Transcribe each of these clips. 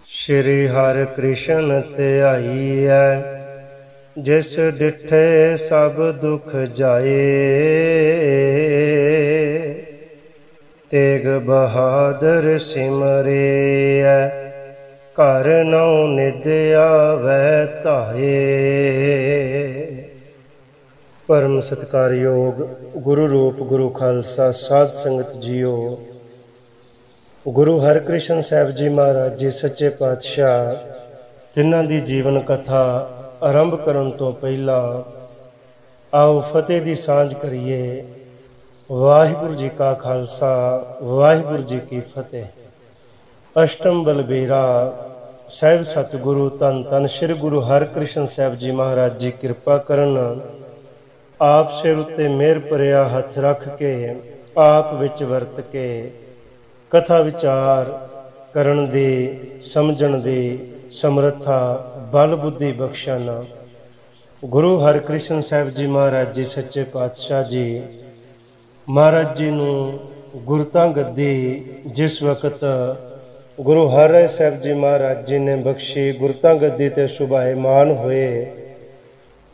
श्री हर कृष्ण ध्याईऐ, जिस डिठे सब दुख जाए। तेग बहादुर सिमरिऐ, घर नौ निध आवै धाए। परम सत्कारयोग गुरु रूप गुरु खालसा साध संगत जीओ। गुरु हरकृष्ण साहब जी महाराज जी सच्चे पातशाह तिन्हां दी जीवन कथा आरंभ करन तो पहला आओ फतेह दी सांझ करिए। वाहिगुरु जी का खालसा वाहिगुरु जी की फतेह। अष्टम बलबीरा साहिब सतगुरु धन धन श्री गुरु हरकृष्ण साहब जी महाराज जी कृपा करन। आप सिर उत्ते मेहर भरिया हथ रख के आप विच वरत के कथा विचार करन दी समझण दी समर्था बल बुद्धि बख्शन। गुरु हरकृष्ण साहब जी महाराज जी सच्चे पातशाह जी महाराज जी नूं गुरता गद्दी जिस वक्त गुरु हर साहब जी महाराज जी ने बख्शी गुरता गद्दी ते सुभाएमान होए,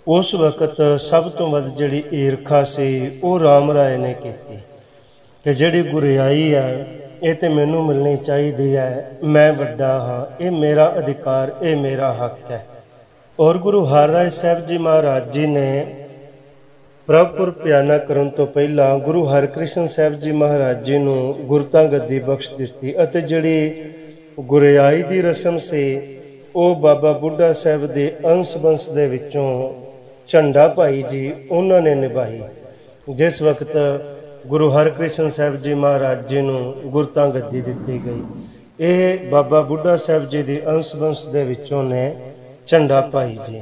उस वक्त सब तो वध जिहड़ी ईरखा सी वो राम राय ने कीती कि जिहड़ी गुरियाई है ये तो मैनू मिलनी चाहिए है, मैं वड्डा हाँ, ये मेरा अधिकार, ये मेरा हक है। और गुरु हर राय साहब जी महाराज जी ने प्रभुपुर प्याना करन तो पहला गुरु हरकृष्ण साहब जी महाराज जी नूं गुरता गद्दी बख्श दिती अते जिहड़ी गुरियाई दी रस्म सी वो बाबा बुढ़ा साहब दे अंश बंश दे विचों झंडा भाई जी उन्होंने ने निभाई। जिस वक्त गुरु हरकृष्ण साहब जी महाराज जी नूं गुरता गद्दी दिती गई, ये बाबा बुढ़ा साहब जी दी अंश बंश दे विचों ने झंडा भाई जी।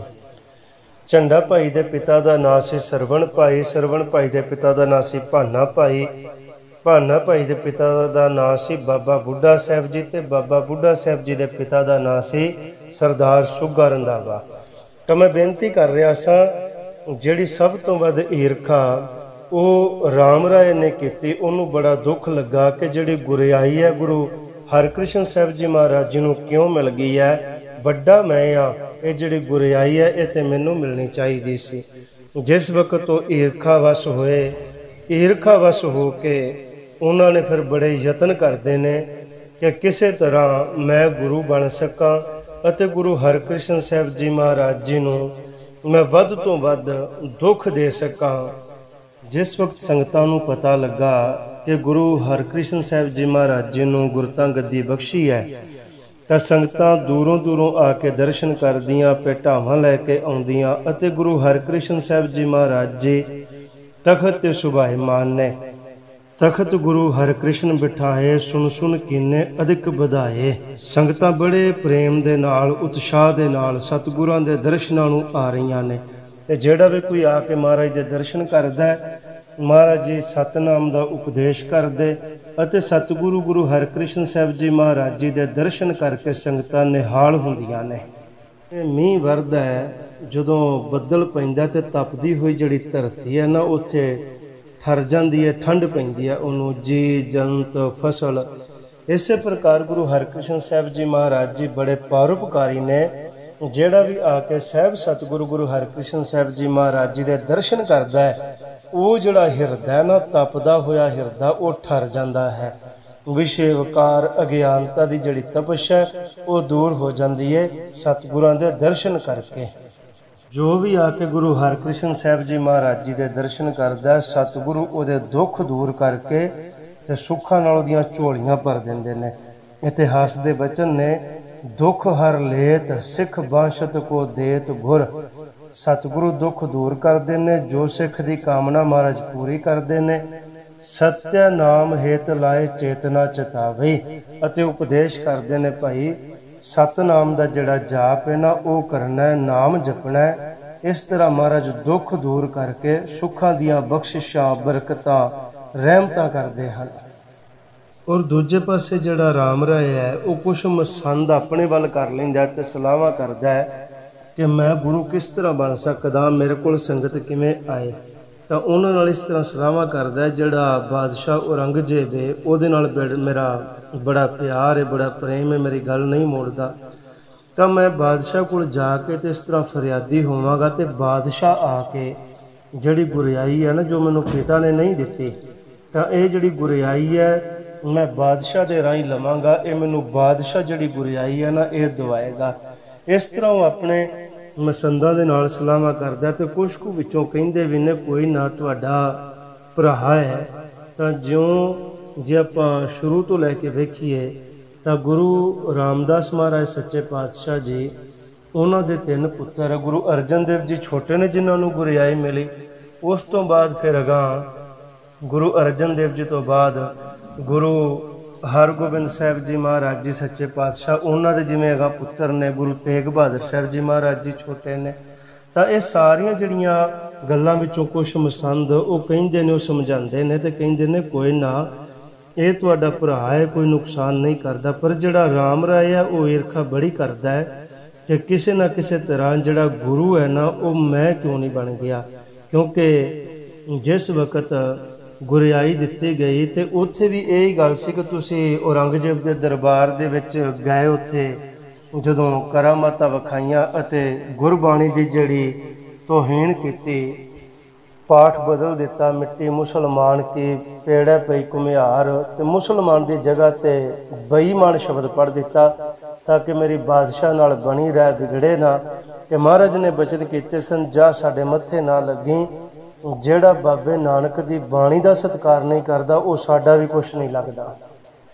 झंडा भाई दे पिता दा नाम सी सरवण भाई, सरवण भाई दे पिता दा नाम सी भाना भाई, भाना भाई दे पिता दा नाम सी बाबा बुढ़ा साहब जी ते बाबा बुढ़ा साहब जी दे पिता दा नाम सी सरदार सुग्गा रंधावा। तो मैं बेनती कर रहा सा जिहड़ी सब तो वध ईरखा वो राम राय ने की, उन्होंने बड़ा दुख लगा कि जिहड़ी गुरियाई है गुरु हरकृष्ण साहब जी महाराज जी नूं क्यों मिल गई है। बड़ा मैं हाँ, ये जिहड़ी गुरियाई है ये तो मैनू मिलनी चाहिए सी। जिस वक्त वो ईरखा वश होए, ईरखा वश हो के उन्होंने फिर बड़े यतन करते ने कि किसी तरह मैं गुरु बन सका अते गुरु हरकृष्ण साहब जी महाराज जी नूं मैं वध तो वध दुख दे सका। जिस वक्त संगतां नूं पता लगा कि गुरु हरकृष्ण साहब जी महाराज जी नूं गुरता गद्दी बख्शी है तां संगतां दूरों दूरों आके दर्शन करदियां, भेटावां लैके आउंदियां अते गुरु हरकृष्ण साहब जी महाराज जी तखत ते सुभाएमान ने। तखत गुरु हरकृष्ण बिठाए सुन सुन कीने अधिक बधाए। संगतां बड़े प्रेम दे नाल उत्साह दे नाल सतगुरां दे दर्शनां नूं आ रहीआं ने। ते जिहड़ा भी कोई आके महाराज दे दर्शन करदा है, महाराज जी सतनाम दा उपदेश करदे अते सतगुरु गुरु हरकृष्ण साहब जी महाराज जी दे दर्शन करके संगतां निहाल हुंदियां ने। मींह वरदा है जदों बदल पैंदा ते तपदी हुई जिहड़ी धरती है ना उत्थे ठर जांदी है, ठंड पैंदी है, उहनूं जी जंत फसल। इसे प्रकार गुरु हरकृष्ण साहब जी महाराज जी बड़े परोपकारी ने। जेड़ा भी आके साहब सतगुरु गुरु हरकृष्ण साहब जी महाराज जी दे दर्शन करदा है वो जिहड़ा हिरदा ना तपदा होया हिरदा वो ठर जांदा है। विषय वकार अज्ञानता दी जिहड़ी तपश है वो दूर हो जांदी है सतगुरां दे दर्शन करके। जो भी आके गुरु हरकृष्ण साहब जी महाराज जी दे दर्शन करदा है सतगुरु उहदे दुख दूर करके ते सुखां नाल उहदियां झोलियां भर दिंदे ने। इतिहास दे वचन ने दुख हर लेत सिख बांशत को देत गुर। सतगुरु दुख दूर करते ने, जो सिख दी कामना महाराज पूरी करते ने। सत्य नाम हेत लाए चेतना चेतावे अते उपदेश करते ने भाई सतनाम दा जिहड़ा जाप है ना वो करना है, नाम जपना है। इस तरह महाराज दुख दूर करके सुखां दियां बख्शिशां बरकतां रहमतां करते हैं। और दूजे पासे जिहड़ा राम राय है वो कुछ मसंद अपने वाल कर लैंदा है ते सलाहां करदा है कि मैं गुरु किस तरह बन सकदा, मेरे कोल संगत किवें आए। ਤਾਂ ਉਹਨਾਂ ਨਾਲ ਇਸ ਤਰ੍ਹਾਂ ਸਲਾਹਾਂ ਕਰਦਾ, ਜਿਹੜਾ ਬਾਦਸ਼ਾਹ ਔਰੰਗਜ਼ੇਬ ਹੈ ਉਹਦੇ ਨਾਲ ਮੇਰਾ ਬੜਾ ਪਿਆਰ ਹੈ, ਬੜਾ ਪ੍ਰੇਮ ਹੈ, ਮੇਰੀ ਗੱਲ ਨਹੀਂ ਮੋੜਦਾ। ਤਾਂ ਮੈਂ ਬਾਦਸ਼ਾਹ ਕੋਲ ਜਾ ਕੇ ਤੇ ਇਸ ਤਰ੍ਹਾਂ ਫਰਿਆਦੀ ਹੋਵਾਂਗਾ ਤੇ ਬਾਦਸ਼ਾਹ ਆ ਕੇ ਜਿਹੜੀ ਗੁਰਿਆਈ ਹੈ ਨਾ ਜੋ ਮੈਨੂੰ ਪਿਤਾ ਨੇ ਨਹੀਂ ਦਿੱਤੀ, ਤਾਂ ਇਹ ਜਿਹੜੀ ਗੁਰਿਆਈ ਹੈ ਮੈਂ ਬਾਦਸ਼ਾਹ ਦੇ ਰਾਹੀਂ ਲਵਾਂਗਾ। ਇਹ ਮੈਨੂੰ ਬਾਦਸ਼ਾਹ ਜਿਹੜੀ ਗੁਰਿਆਈ ਹੈ ਨਾ ਇਹ ਦਵਾਏਗਾ। ਇਸ ਤਰ੍ਹਾਂ ਉਹ ਆਪਣੇ ਮਸੰਦਾਂ ਦੇ ਨਾਲ ਸਲਾਹਾਂ ਕਰਦਾ। ਤੇ ਕੁਛ ਕੁ ਵਿੱਚੋਂ ਕਹਿੰਦੇ ਵੀ ਨੇ ਕੋਈ ਨਾ ਤੁਹਾਡਾ ਭਰਾ ਹੈ। ਤਾਂ ਜੇ ਆਪਾਂ ਸ਼ੁਰੂ ਤੋਂ ਲੈ ਕੇ ਵੇਖੀਏ ਤਾਂ ਗੁਰੂ ਰਾਮਦਾਸ ਮਹਾਰਾਜ ਸੱਚੇ ਪਾਤਸ਼ਾਹ ਜੀ ਉਹਨਾਂ ਦੇ 3 ਪੁੱਤਰ, ਗੁਰੂ ਅਰਜਨ ਦੇਵ ਜੀ ਛੋਟੇ ਨੇ ਜਿਨ੍ਹਾਂ ਨੂੰ ਗੁਰਿਆਈ ਮਿਲੀ। ਉਸ ਤੋਂ ਬਾਅਦ ਫਿਰ ਅਗਾਂਹ ਗੁਰੂ ਅਰਜਨ ਦੇਵ ਜੀ ਤੋਂ ਬਾਅਦ ਗੁਰੂ ਹਰਗੋਬਿੰਦ ਸਾਹਿਬ ਜੀ ਮਹਾਰਾਜ ਜੀ ਸੱਚੇ ਪਾਤਸ਼ਾਹ, ਉਹਨਾਂ ਦੇ ਜਿਵੇਂ ਅਗਾਂਹ ਪੁੱਤਰ ਨੇ ਗੁਰੂ ਤੇਗ ਬਹਾਦਰ ਸਾਹਿਬ ਜੀ ਮਹਾਰਾਜ ਜੀ ਛੋਟੇ ਨੇ। ਤਾਂ ਇਹ ਸਾਰੀਆਂ ਜਿਹੜੀਆਂ ਗੱਲਾਂ ਵਿੱਚੋਂ ਕੁਛ ਮਸੰਦ ਉਹ ਕਹਿੰਦੇ ਨੇ, ਉਹ ਸਮਝਾਉਂਦੇ ਨੇ ਤੇ ਕਹਿੰਦੇ ਨੇ ਕੋਈ ਨਾ ਇਹ ਤੁਹਾਡਾ ਭਰਾ ਹੈ, ਕੋਈ ਨੁਕਸਾਨ ਨਹੀਂ ਕਰਦਾ। ਪਰ ਜਿਹੜਾ ਰਾਮ ਰਾਏ ਹੈ ਉਹ ਈਰਖਾ ਬੜੀ ਕਰਦਾ ਹੈ ਕਿ ਕਿਸੇ ਨਾ ਕਿਸੇ ਤਰ੍ਹਾਂ ਜਿਹੜਾ ਗੁਰੂ ਹੈ ਨਾ ਉਹ ਮੈਂ ਕਿਉਂ ਨਹੀਂ ਬਣ ਗਿਆ। ਕਿਉਂਕਿ ਜਿਸ ਵਕਤ ਗੁਰਿਆਈ ਦਿੱਤੀ ਗਈ ਤੇ ਉੱਥੇ ਵੀ ਇਹ ਗੱਲ ਸੀ ਕਿ ਤੁਸੀਂ ਔਰੰਗਜ਼ੇਬ ਦੇ ਦਰਬਾਰ ਦੇ ਵਿੱਚ ਗਏ, ਉੱਥੇ ਜਦੋਂ ਕਰਾਮਾਤਾਂ ਵਿਖਾਈਆਂ ਅਤੇ ਗੁਰਬਾਣੀ ਦੀ ਜਿਹੜੀ ਤੋਹੀਨ ਕੀਤੀ, ਪਾਠ ਬਦਲ ਦਿੱਤਾ, ਮਿੱਟੀ ਮੁਸਲਮਾਨ ਕੀ ਪੇੜਾ ਪਈ ਘੁਮਿਆਰ, ਤੇ ਮੁਸਲਮਾਨ ਦੀ ਜਗ੍ਹਾ ਤੇ ਬੇਈਮਾਨ ਸ਼ਬਦ ਪੜ੍ਹ ਦਿੱਤਾ ਤਾਂ ਕਿ ਮੇਰੀ ਬਾਦਸ਼ਾਹ ਨਾਲ ਬਣੀ ਰਹਿ, ਵਿਗੜੇ ਨਾ। ਤੇ ਮਹਾਰਾਜ ਨੇ ਬਚਨ ਕੀਤੇ ਸਨ, ਜਾ ਸਾਡੇ ਮੱਥੇ ਨਾ ਲੱਗੀ, ਜਿਹੜਾ ਬਾਬੇ ਨਾਨਕ ਦੀ ਬਾਣੀ ਦਾ ਸਤਿਕਾਰ ਨਹੀਂ ਕਰਦਾ ਉਹ ਸਾਡਾ ਵੀ ਕੁਛ ਨਹੀਂ ਲੱਗਦਾ।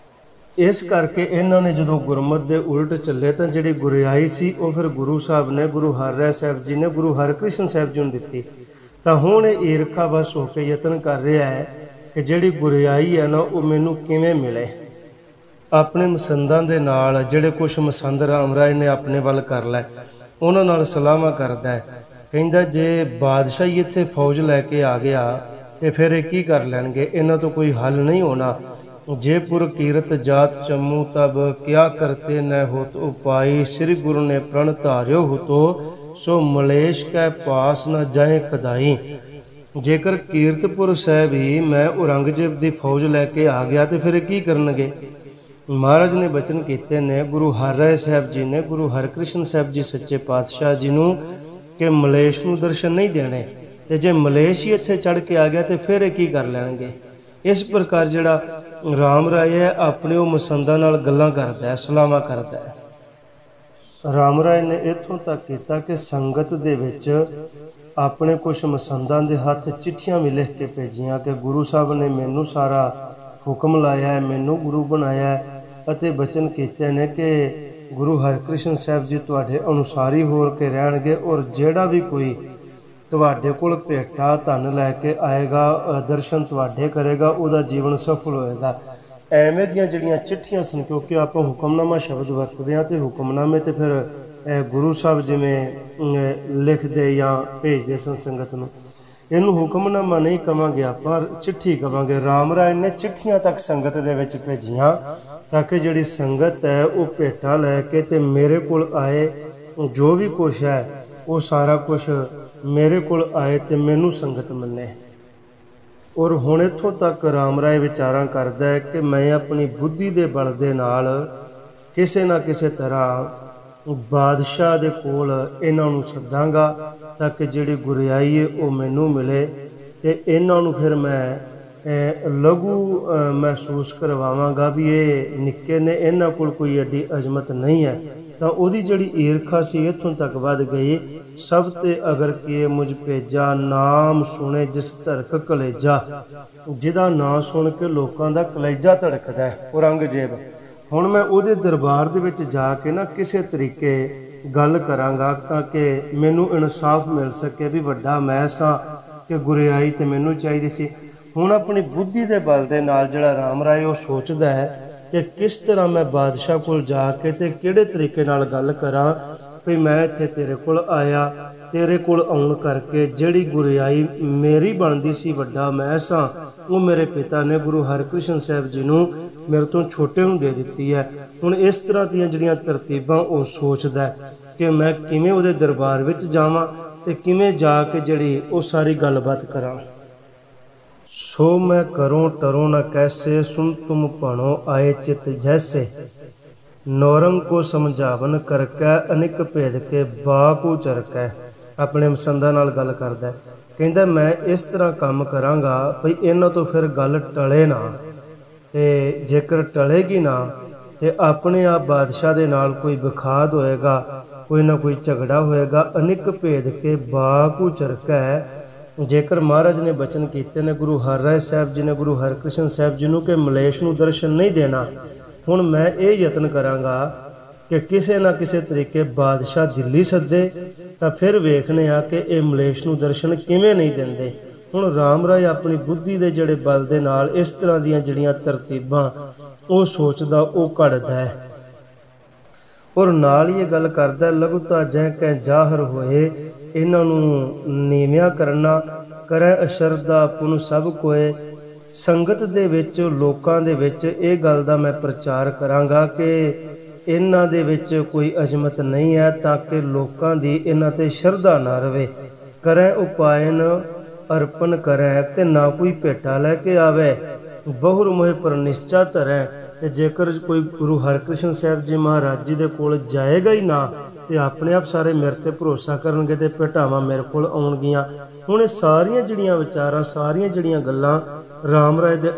ਇਸ ਕਰਕੇ ਇਹਨਾਂ ਨੇ ਜਦੋਂ ਗੁਰਮਤ ਦੇ ਉਲਟ ਚੱਲੇ ਤਾਂ ਜਿਹੜੀ ਗੁਰਿਆਈ ਸੀ ਉਹ ਫਿਰ ਗੁਰੂ ਸਾਹਿਬ ਨੇ, ਗੁਰੂ ਹਰਿਰਾਏ ਸਾਹਿਬ ਜੀ ਨੇ ਗੁਰੂ ਹਰਕ੍ਰਿਸ਼ਨ ਸਾਹਿਬ ਜੀ ਨੂੰ ਦਿੱਤੀ। ਤਾਂ ਹੁਣ ਇਹ ਈਰਖਾ ਬਸ ਹੋ ਕੇ ਯਤਨ ਕਰ ਰਿਹਾ ਹੈ ਕਿ ਜਿਹੜੀ ਗੁਰਿਆਈ ਹੈ ਨਾ ਉਹ ਮੈਨੂੰ ਕਿਵੇਂ ਮਿਲੇ। ਆਪਣੇ ਮਸੰਦਾਂ ਦੇ ਨਾਲ ਜਿਹੜੇ ਕੁਛ ਮਸੰਦ ਰਾਮ ਰਾਏ ਨੇ ਆਪਣੇ ਵੱਲ ਕਰ ਲੈ, ਉਹਨਾਂ ਨਾਲ ਸਲਾਹਾਂ ਕਰਦਾ ਹੈ। ਕਹਿੰਦਾ ਜੇ ਬਾਦਸ਼ਾਹੀ ਇੱਥੇ ਫੌਜ ਲੈ ਕੇ ਆ ਗਿਆ ਤੇ ਫਿਰ ਇਹ ਕੀ ਕਰ ਲੈਣਗੇ, ਇਹਨਾਂ ਤੋਂ ਕੋਈ ਹੱਲ ਨਹੀਂ ਹੋਣਾ। ਜੇ ਪੁਰ ਕੀਰਤ ਜਾਤ ਚੰਮੂ ਤਬ ਕਿਆ ਕਰਤੇ ਨ ਹੋਤ ਉਪਾਈ, ਸ੍ਰੀ ਗੁਰੂ ਨੇ ਪ੍ਰਣ ਧਾਰਿਓ ਹੁਤੋ ਸੋ ਮਲੇਸ਼ ਕੈ ਪਾਸ ਨਾ ਜਾਏ ਕਦਾਈ। ਜੇਕਰ ਕੀਰਤਪੁਰ ਸਾਹਿਬ ਹੀ ਮੈਂ ਔਰੰਗਜ਼ੇਬ ਦੀ ਫੌਜ ਲੈ ਕੇ ਆ ਗਿਆ ਤੇ ਫਿਰ ਕੀ ਕਰਨਗੇ। ਮਹਾਰਾਜ ਨੇ ਬਚਨ ਕੀਤੇ ਨੇ ਗੁਰੂ ਹਰਿਰਾਏ ਸਾਹਿਬ ਜੀ ਨੇ, ਗੁਰੂ ਹਰਕ੍ਰਿਸ਼ਨ ਸਾਹਿਬ ਜੀ ਸੱਚੇ ਪਾਤਸ਼ਾਹ ਜੀ ਨੂੰ ਕਿ ਮਲੇਸ਼ ਨੂੰ ਦਰਸ਼ਨ ਨਹੀਂ ਦੇਣੇ, ਤੇ ਜੇ ਮਲੇਸ਼ ਹੀ ਇੱਥੇ ਚੜ੍ਹ ਕੇ ਆ ਗਿਆ ਤੇ ਫਿਰ ਇਹ ਕੀ ਕਰ ਲੈਣਗੇ। ਇਸ ਪ੍ਰਕਾਰ ਜਿਹੜਾ ਰਾਮ ਰਾਏ ਹੈ ਆਪਣੇ ਉਹ ਮਸੰਦਾਂ ਨਾਲ ਗੱਲਾਂ ਕਰਦਾ ਹੈ, ਸਲਾਹਾਂ ਕਰਦਾ ਹੈ। ਰਾਮ ਰਾਏ ਨੇ ਇੱਥੋਂ ਤੱਕ ਕੀਤਾ ਕਿ ਸੰਗਤ ਦੇ ਵਿੱਚ ਆਪਣੇ ਕੁਛ ਮਸੰਦਾਂ ਦੇ ਹੱਥ ਚਿੱਠੀਆਂ ਵੀ ਲਿਖ ਕੇ ਭੇਜੀਆਂ ਕਿ ਗੁਰੂ ਸਾਹਿਬ ਨੇ ਮੈਨੂੰ ਸਾਰਾ ਹੁਕਮ ਲਾਇਆ ਹੈ, ਮੈਨੂੰ ਗੁਰੂ ਬਣਾਇਆ ਹੈ, ਅਤੇ ਬਚਨ ਕੀਤੇ ਨੇ ਕਿ ਗੁਰੂ ਹਰਕ੍ਰਿਸ਼ਨ ਸਾਹਿਬ ਜੀ ਤੁਹਾਡੇ ਅਨੁਸਾਰੀ ਹੋ ਕੇ ਰਹਿਣਗੇ, ਔਰ ਜਿਹੜਾ ਵੀ ਕੋਈ ਤੁਹਾਡੇ ਕੋਲ ਭੇਟਾ ਧਨ ਲੈ ਕੇ ਆਏਗਾ, ਦਰਸ਼ਨ ਤੁਹਾਡੇ ਕਰੇਗਾ, ਉਹਦਾ ਜੀਵਨ ਸਫਲ ਹੋਏਗਾ। ਐਵੇਂ ਦੀਆਂ ਜਿਹੜੀਆਂ ਚਿੱਠੀਆਂ ਸਨ, ਕਿਉਂਕਿ ਆਪਾਂ ਹੁਕਮਨਾਮਾ ਸ਼ਬਦ ਵਰਤਦੇ ਹਾਂ ਤੇ ਹੁਕਮਨਾਮੇ ਤੇ ਫਿਰ ਗੁਰੂ ਸਾਹਿਬ ਜਿਵੇਂ ਲਿਖਦੇ ਜਾਂ ਭੇਜਦੇ ਸਨ ਸੰਗਤ ਨੂੰ, ਇਹਨੂੰ ਹੁਕਮਨਾਮਾ ਨਹੀਂ ਕਵਾਂਗੇ, ਆਪਾਂ ਚਿੱਠੀ ਕਵਾਂਗੇ। ਰਾਮ ਰਾਏ ਨੇ ਚਿੱਠੀਆਂ ਤੱਕ ਸੰਗਤ ਦੇ ਵਿੱਚ ਭੇਜੀਆਂ ਤਾਂ ਕਿ ਜਿਹੜੀ ਸੰਗਤ ਹੈ ਉਹ ਭੇਟਾ ਲੈ ਕੇ ਤੇ ਮੇਰੇ ਕੋਲ ਆਏ, ਜੋ ਵੀ ਕੁਛ ਹੈ ਉਹ ਸਾਰਾ ਕੁਛ ਮੇਰੇ ਕੋਲ ਆਏ ਤੇ ਮੈਨੂੰ ਸੰਗਤ ਮੰਨੇ। ਔਰ ਹੁਣ ਇੱਥੋਂ ਤੱਕ ਰਾਮ ਰਾਏ ਵਿਚਾਰਾਂ ਕਰਦਾ ਹੈ ਕਿ ਮੈਂ ਆਪਣੀ ਬੁੱਧੀ ਦੇ ਬਲ ਦੇ ਨਾਲ ਕਿਸੇ ਨਾ ਕਿਸੇ ਤਰ੍ਹਾਂ ਬਾਦਸ਼ਾਹ ਦੇ ਕੋਲ ਇਹਨਾਂ ਨੂੰ ਸੱਦਾਂਗਾ ਤਾਂ ਕਿ ਜਿਹੜੀ ਗੁਰਿਆਈ ਹੈ ਉਹ ਮੈਨੂੰ ਮਿਲੇ ਤੇ ਇਹਨਾਂ ਨੂੰ ਫਿਰ ਮੈਂ ਲਘੂ ਮਹਿਸੂਸ ਕਰਵਾਵਾਂਗਾ ਵੀ ਇਹ ਨਿੱਕੇ ਨੇ, ਇਹਨਾਂ ਕੋਲ ਕੋਈ ਐਡੀ ਅਜ਼ਮਤ ਨਹੀਂ ਹੈ। ਤਾਂ ਉਹਦੀ ਜਿਹੜੀ ਈਰਖਾ ਸੀ ਇੱਥੋਂ ਤੱਕ ਵੱਧ ਗਈ। ਸਭ ਤੇ ਅਗਰ ਕੀਏ ਮੁਝ ਭੇਜਾ, ਨਾਮ ਸੁਣੇ ਜਿਸ ਧੜਕ ਕਲੇਜਾ। ਜਿਹਦਾ ਨਾਂ ਸੁਣ ਕੇ ਲੋਕਾਂ ਦਾ ਕਲੇਜਾ ਧੜਕਦਾ ਹੈ ਔਰੰਗਜ਼ੇਬ। ਹੁਣ ਮੈਂ ਉਹਦੇ ਦਰਬਾਰ ਦੇ ਵਿੱਚ ਜਾ ਕੇ ਨਾ ਕਿਸੇ ਤਰੀਕੇ ਗੱਲ ਕਰਾਂਗਾ ਤਾਂ ਕਿ ਮੈਨੂੰ ਇਨਸਾਫ ਮਿਲ ਸਕੇ ਵੀ ਵੱਡਾ ਮੈਂ ਸਾਂ ਕਿ ਗੁਰਿਆਈ ਤੇ ਮੈਨੂੰ ਚਾਹੀਦੀ ਸੀ। ਹੁਣ ਆਪਣੀ ਬੁੱਧੀ ਦੇ ਬਲ ਦੇ ਨਾਲ ਜਿਹੜਾ ਰਾਮ ਰਾਏ ਉਹ ਸੋਚਦਾ ਹੈ ਕਿ ਕਿਸ ਤਰ੍ਹਾਂ ਮੈਂ ਬਾਦਸ਼ਾਹ ਕੋਲ ਜਾ ਕੇ ਤੇ ਕਿਹੜੇ ਤਰੀਕੇ ਨਾਲ ਗੱਲ ਕਰਾਂ ਵੀ ਮੈਂ ਇੱਥੇ ਤੇਰੇ ਕੋਲ ਆਇਆ, ਤੇਰੇ ਕੋਲ ਆਉਣ ਕਰਕੇ ਜਿਹੜੀ ਗੁਰਿਆਈ ਮੇਰੀ ਬਣਦੀ ਸੀ, ਵੱਡਾ ਮੈਂ ਸਾਂ, ਉਹ ਮੇਰੇ ਪਿਤਾ ਨੇ ਗੁਰੂ ਹਰਕ੍ਰਿਸ਼ਨ ਸਾਹਿਬ ਜੀ ਨੂੰ ਮੇਰੇ ਤੋਂ ਛੋਟੇ ਨੂੰ ਦੇ ਦਿੱਤੀ ਹੈ। ਹੁਣ ਇਸ ਤਰ੍ਹਾਂ ਦੀਆਂ ਜਿਹੜੀਆਂ ਤਰਤੀਬਾਂ ਉਹ ਸੋਚਦਾ ਕਿ ਮੈਂ ਕਿਵੇਂ ਉਹਦੇ ਦਰਬਾਰ ਵਿੱਚ ਜਾਵਾਂ ਤੇ ਕਿਵੇਂ ਜਾ ਕੇ ਜਿਹੜੀ ਉਹ ਸਾਰੀ ਗੱਲਬਾਤ ਕਰਾਂ। सो मैं करूँ टरूँ न कैसे, सुन तुम पढ़ो आए चित जैसे। नौरंग को समझावन करकै, अनिक भेद के बाकू चरकै। अपने मसंदा नाल गल करदा, कहंदा मैं इस तरह काम करांगा भई इन्हां तो फिर गल टले ना, ते जेकर टलेगी ना ते अपने आप बादशाह दे नाल कोई विखाद होएगा, कोई ना कोई झगड़ा होएगा। अनिक भेद के बाकू चरकै। जेकर महाराज ने बचन कीते ने गुरु हरराय साहब जी ने गुरु हरकृष्ण साहब जी नूं कि मलेश नूं दर्शन नहीं देना, हुण मैं ये यतन करांगा कि किसी ना किसी तरीके बादशाह दिल्ली सदे तां फिर वेखने आ कि ये मलेश नूं दर्शन किवें नहीं देंदे। हुण राम राय अपनी बुद्धि दे जिहड़े बल दे नाल इस तरह दीयां जिहड़ियां तरतीबां वो सोचदा वो घड़दा है, और नाल ही गल करदा लघुता जै कै जाहर होए। इन्हां नूं नीवियां करना करै अशरदा पुन सब कोए। संगत दे विच लोकां दे विच इह गल दा मैं प्रचार करांगा कि इन्हां दे विच कोई अजमत नहीं है, ताकि लोकां दी इन्हां ते शरधा ना रवे। करै उपायन अर्पण करै ते ना कोई भेटा लैके आवे, बहुर मोह पर निश्चा धरै। ते जेकर कोई गुरु हरकृष्ण साहब जी महाराज जी दे कोल जाएगा ही ना ते अपने आप सारे मेरे ते भरोसा करनगे ते भेटावां मेरे कोल आउणगीਆਂ। हुण ये सारियां जिहड़ियां विचारां, सारियां जिहड़ियां गल्लां राम राय दे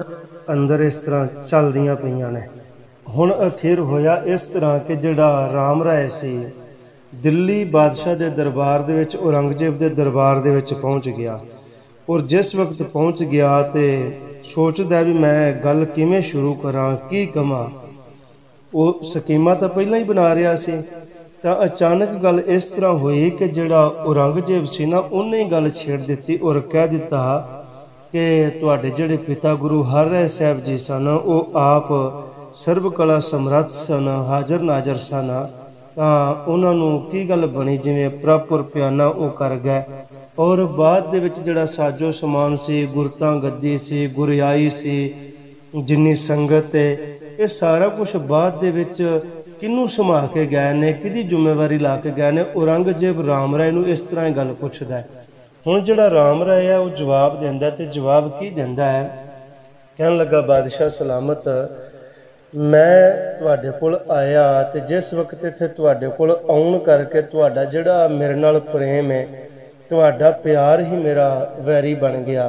अंदर इस तरह चलदियां पईयां ने। हुण अखीर होया इस तरह कि जिहड़ा राम राय सी दिल्ली बादशाह दे दरबार दे विच औरंगजेब दे दरबार दे विच पहुंच गया, और जिस वक्त पहुंच गया तो सोचदा भी मैं गल किवें शुरू करां, की कवां। वो स्कीमां तां पहिलां ही बना रिहा सी, तां अचानक गल इस तरह हुई कि जिहड़ा औरंगजेब सी ना उन्हें ही गल छेड़ दित्ती और कह दिता कि तुहाडे जिहड़े पिता गुरु हरराय साहब जी सन वो आप सर्व कला समर्थ सन, हाजर नाजर सन, तां उन्हां नूं की गल बनी जिवें प्रॉपर प्याना वो कर गए। और बाद दे विच जिहड़ा साजो समान सी, गुरतां गद्दी सी, गुरियाई सी, जिन्नी संगत है, ये सारा कुछ बाद दे विच किनू समा के गए ने, किहदी जिम्मेवारी ला के गए ने। औरंगजेब राम राय नूं इस तरह गल पुछदा है। हुण जिहड़ा राम राय है वो जवाब दिंदा, ते जवाब की दिंदा है, कहण लगा बादशाह सलामत, मैं तुहाडे कोल आया ते जिस वक्त इत्थे तुहाडे कोल आउण करके तुहाडा जिहड़ा मेरे नाल प्रेम है, तुहाडा प्यार ही मेरा वैरी बन गया।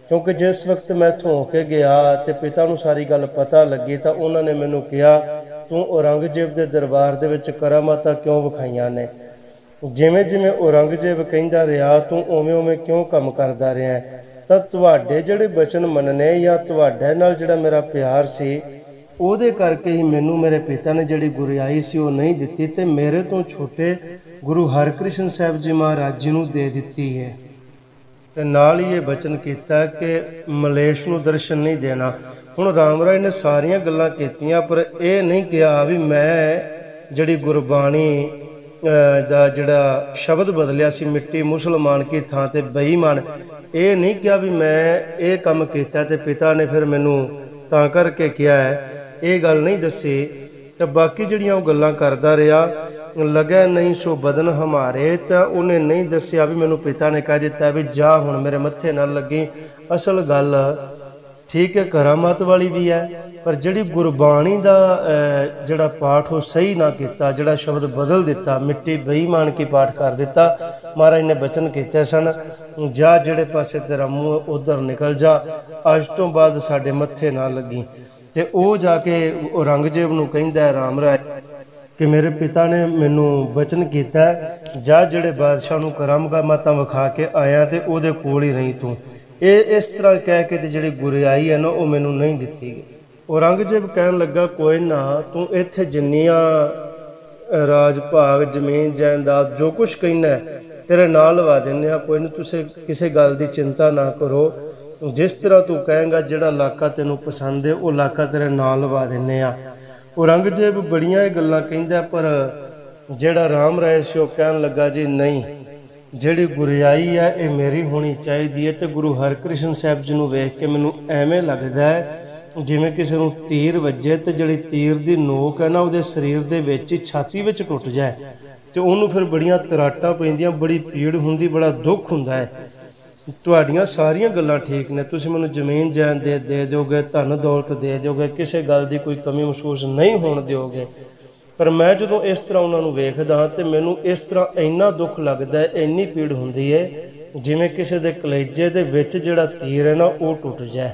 क्योंकि जिस वक्त मैं इत्थों हो के गया ते पिता नूं सारी गल पता लगी तां उन्हां ने मैनूं कहा तू औरंगजेब दे दरबार दे विच करामातां क्यों विखाईयां ने, जिवें जिवें औरंगजेब कहिंदा रहा तू उवें उवें क्यों काम करदा रहा है। तां तुहाडे जिहड़े बचन मनने या तुहाडे नाल जिहड़ा मेरा प्यार सी ਉਹਦੇ करके ही मैनू मेरे पिता ने जिहड़ी गुरियाई सी वो नहीं दित्ती ते मेरे तो छोटे गुरु हरकृष्ण साहब जी महाराज जी नूं दे दित्ती है। ते नाल ही ये बचन कीता कि मलेश नूं दर्शन नहीं देना। हुण राम राय ने सारियां गल्लां कीतियां पर यह नहीं कहा भी मैं जिहड़ी गुरबाणी दा जिहड़ा शब्द बदलिया सी मिट्टी मुसलमान की थां ते बेईमान, ये नहीं कहा भी मैं ये काम कीता ते पिता ने फिर मैनू तां करके किया है, ये गल नहीं दसी। तो बाकी जिहड़ियां वो गल्लां करदा रहा, लगे नहीं सो बदन हमारे, तो उन्हें नहीं दसिया भी मैनू पिता ने कह दिता भी जा हुण मेरे मत्थे नाल लगी। असल गल ठीक है करामात वाली भी है, पर जिहड़ी गुरबाणी दा जिहड़ा पाठ वो सही ना किया, जिहड़ा शब्द बदल दिता, मिट्टी बेईमान की पाठ कर दिता। महाराज ने बचन कीते सन जा जिहड़े पासे तेरा मुँह उधर निकल जा, अज तो बाद साडे मत्थे ना लगी। ते ओ जाके औरंगजेब नूं कहिंदा है राम राय कि मेरे पिता ने मैनू बचन किया जा जिहड़े बादशाह नूं करामातां विखा के आया ते ओहदे कोल ही रही तू। ये इस तरह कह के जिहड़ी गुरियाई है ना वो मैनू नहीं दित्ती गई। औरंगजेब कहन लगा कोई ना, तू इत्थे जिन्नियां राज भाग जमीन जायदाद जो कुछ कहना है तेरे नाल लवा दिंदे आ, कोई नहीं, तुसीं किसी गल की चिंता ना करो, जिस तरह तू कहेंगा जिहड़ा इलाका तेनू पसंद है वो इलाका तेरे नाल लवा दिंदे आ। औरंगजेब बड़ियां गल्लां कहिंदा, पर जिहड़ा राम राय सी ओह कहन लगा जी नहीं, जिहड़ी गुरियाई है ये मेरी होनी चाहिदी है। तो गुरु हरकृष्ण साहब जी नूं वेख के मैनू एवें लगदा है जिवें किसी नूं तीर वजे ते जिहड़ी तीर दी नोक है ना उहदे शरीर दे विच छाती विच टुट जाए, तो उहनूं फिर बड़ियां तराटां पैंदियां, बड़ी पीड़ हुंदी, बड़ा दुख हुंदा है। ਤੁਹਾਡੀਆਂ ਸਾਰੀਆਂ ਗੱਲਾਂ ਠੀਕ ਨੇ, ਤੁਸੀਂ ਮੈਨੂੰ ਜ਼ਮੀਨ ਜਾਇਦਾਦ ਦੇ ਦਿਓਗੇ, ਧਨ ਦੌਲਤ ਦੇ ਦਿਓਗੇ, ਕਿਸੇ ਗੱਲ ਦੀ ਕੋਈ ਕਮੀ ਮਹਿਸੂਸ ਨਹੀਂ ਹੋਣ ਦਿਓਗੇ। ਪਰ ਮੈਂ ਜਦੋਂ ਇਸ ਤਰ੍ਹਾਂ ਉਹਨਾਂ ਨੂੰ ਵੇਖਦਾ ਤੇ ਮੈਨੂੰ ਇਸ ਤਰ੍ਹਾਂ ਇੰਨਾ ਦੁੱਖ ਲੱਗਦਾ, ਇੰਨੀ ਪੀੜ ਹੁੰਦੀ ਹੈ, ਜਿਵੇਂ ਕਿਸੇ ਦੇ ਕਲੇਜੇ ਦੇ ਵਿੱਚ ਜਿਹੜਾ ਤੀਰ ਹੈ ਨਾ ਉਹ ਟੁੱਟ ਜਾਏ।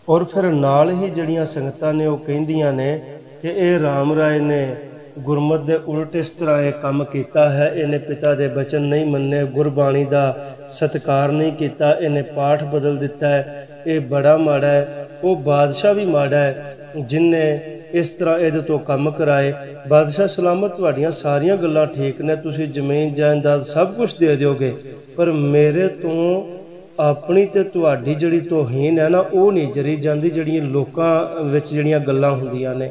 ਔਰ ਫਿਰ ਨਾਲ ਹੀ ਜਿਹੜੀਆਂ ਸੰਗਤਾਂ ਨੇ ਉਹ ਕਹਿੰਦੀਆਂ ਨੇ ਕਿ ਇਹ ਰਾਮ ਰਾਏ ਨੇ ਗੁਰਮਤਿ ਦੇ ਉਲਟ ਇਸ ਤਰ੍ਹਾਂ ਇਹ ਕੰਮ ਕੀਤਾ ਹੈ, ਇਹਨੇ ਪਿਤਾ ਦੇ ਬਚਨ ਨਹੀਂ ਮੰਨੇ, ਗੁਰਬਾਣੀ ਦਾ ਸਤਿਕਾਰ ਨਹੀਂ ਕੀਤਾ, ਇਹਨੇ ਪਾਠ ਬਦਲ ਦਿੱਤਾ ਹੈ, ਇਹ ਬੜਾ ਮਾੜਾ ਹੈ। ਉਹ ਬਾਦਸ਼ਾਹ ਵੀ ਮਾੜਾ ਹੈ ਜਿਨਨੇ ਇਸ ਤਰ੍ਹਾਂ ਇਹਦੇ ਤੋਂ ਕੰਮ ਕਰਾਏ। ਬਾਦਸ਼ਾਹ ਸਲਾਮਤ, ਤੁਹਾਡੀਆਂ ਸਾਰੀਆਂ ਗੱਲਾਂ ਠੀਕ ਨੇ, ਤੁਸੀਂ ਜ਼ਮੀਨ ਜਾਇਦਾਦ ਸਭ ਕੁਝ ਦੇ ਦਿਓਗੇ, ਪਰ ਮੇਰੇ ਤੋਂ ਆਪਣੀ ਤੇ ਤੁਹਾਡੀ ਜਿਹੜੀ ਤੋਹੀਨ ਹੈ ਨਾ ਉਹ ਨਹੀਂ ਜਰੀ ਜਾਂਦੀ, ਜਿਹੜੀਆਂ ਲੋਕਾਂ ਵਿੱਚ ਜਿਹੜੀਆਂ ਗੱਲਾਂ ਹੁੰਦੀਆਂ ਨੇ।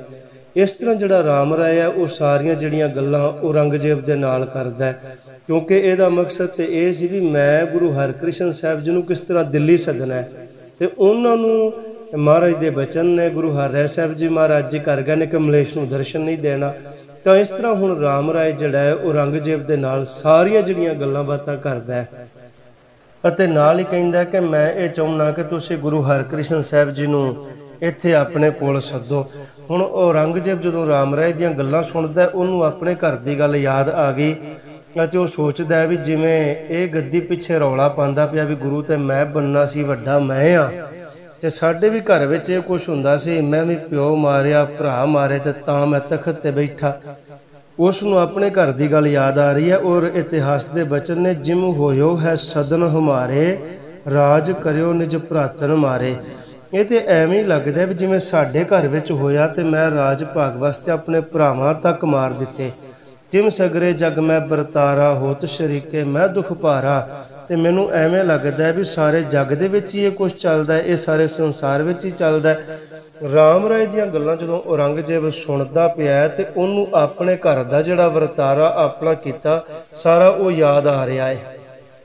ਇਸ ਤਰ੍ਹਾਂ ਜਿਹੜਾ ਰਾਮ ਰਾਏ ਹੈ ਉਹ ਸਾਰੀਆਂ ਜਿਹੜੀਆਂ ਗੱਲਾਂ ਔਰੰਗਜ਼ੇਬ ਦੇ ਨਾਲ ਕਰਦਾ ਹੈ, ਕਿਉਂਕਿ ਇਹਦਾ ਮਕਸਦ ਤੇ ਇਹ ਸੀ ਵੀ ਮੈਂ ਗੁਰੂ ਹਰਕ੍ਰਿਸ਼ਨ ਸਾਹਿਬ ਜੀ ਨੂੰ ਕਿਸ ਤਰ੍ਹਾਂ ਦਿੱਲੀ ਸੱਦਣਾ ਹੈ। ਤੇ ਉਹਨਾਂ ਨੂੰ ਮਹਾਰਾਜ ਦੇ ਬਚਨ ਨੇ, ਗੁਰੂ ਹਰਿ ਸਾਹਿਬ ਜੀ ਮਹਾਰਾਜ ਜੀ ਕਰ ਗਏ ਨੇ ਕਿ ਕਮਲੇਸ਼ ਨੂੰ ਦਰਸ਼ਨ ਨਹੀਂ ਦੇਣਾ। ਤਾਂ ਇਸ ਤਰ੍ਹਾਂ ਹੁਣ ਰਾਮ ਰਾਏ ਜਿਹੜਾ ਹੈ ਔਰੰਗਜ਼ੇਬ ਦੇ ਨਾਲ ਸਾਰੀਆਂ ਜਿਹੜੀਆਂ ਗੱਲਾਂ ਬਾਤਾਂ ਕਰਦਾ ਹੈ ਅਤੇ ਨਾਲ ਹੀ ਕਹਿੰਦਾ ਕਿ ਮੈਂ ਇਹ ਚਾਹੁੰਦਾ ਕਿ ਤੁਸੀਂ ਗੁਰੂ ਹਰਕ੍ਰਿਸ਼ਨ ਸਾਹਿਬ ਜੀ ਨੂੰ ਇੱਥੇ ਆਪਣੇ ਕੋਲ ਸੱਦੋ। ਹੁਣ ਔਰੰਗਜ਼ੇਬ ਜਦੋਂ ਰਾਮ ਰਾਏ ਦੀਆਂ ਗੱਲਾਂ ਸੁਣਦਾ, ਉਹਨੂੰ ਆਪਣੇ ਘਰ ਦੀ ਗੱਲ ਯਾਦ ਆ ਗਈ ਅਤੇ ਉਹ ਸੋਚਦਾ ਵੀ ਜਿਵੇਂ ਇਹ ਗੱਦੀ ਪਿੱਛੇ ਰੌਲਾ ਪਾਉਂਦਾ ਪਿਆ ਵੀ ਗੁਰੂ ਤੇ ਮੈਂ ਬਣਨਾ ਸੀ, ਵੱਡਾ ਮੈਂ ਆ, ਤੇ ਸਾਡੇ ਵੀ ਘਰ ਵਿੱਚ ਇਹ ਕੁਛ ਹੁੰਦਾ ਸੀ, ਮੈਂ ਵੀ ਪਿਓ ਮਾਰਿਆ, ਭਰਾ ਮਾਰੇ, ਤੇ ਤਾਂ ਮੈਂ ਤਖਤ ਤੇ ਬੈਠਾ। ਉਸ ਨੂੰ ਆਪਣੇ ਘਰ ਦੀ ਗੱਲ ਯਾਦ ਆ ਰਹੀ ਹੈ। ਔਰ ਇਤਿਹਾਸ ਦੇ ਬਚਨ ਨੇ, ਜਿਮ ਹੋਇਓ ਹੈ ਸਦਨ ਹਮਾਰੇ, ਰਾਜ ਕਰਿਓ ਨਿਜ ਭਰਾਤਨ ਮਾਰੇ। ਇਹ ਤੇ ਐਵੇਂ ਹੀ ਲੱਗਦਾ ਵੀ ਜਿਵੇਂ ਸਾਡੇ ਘਰ ਵਿੱਚ ਹੋਇਆ ਤੇ ਮੈਂ ਰਾਜ ਭਾਗ ਵਾਸਤੇ ਆਪਣੇ ਭਰਾਵਾਂ ਤੱਕ ਮਾਰ ਦਿੱਤੇ। ਤਿਮ ਸਗਰੇ ਜਗ ਮੈਂ ਵਰਤਾਰਾ, ਹੋਤ ਸ਼ਰੀਕੇ ਮੈਂ ਦੁੱਖ ਭਾਰਾ। ਤੇ ਮੈਨੂੰ ਐਵੇਂ ਲੱਗਦਾ ਵੀ ਸਾਰੇ ਜੱਗ ਦੇ ਵਿੱਚ ਹੀ ਇਹ ਕੁਛ ਚੱਲਦਾ, ਇਹ ਸਾਰੇ ਸੰਸਾਰ ਵਿੱਚ ਹੀ ਚੱਲਦਾ। ਰਾਮ ਰਾਏ ਦੀਆਂ ਗੱਲਾਂ ਜਦੋਂ ਔਰੰਗਜ਼ੇਬ ਸੁਣਦਾ ਪਿਆ ਤੇ ਉਹਨੂੰ ਆਪਣੇ ਘਰ ਦਾ ਜਿਹੜਾ ਵਰਤਾਰਾ ਆਪਣਾ ਕੀਤਾ ਸਾਰਾ ਉਹ ਯਾਦ ਆ ਰਿਹਾ ਹੈ।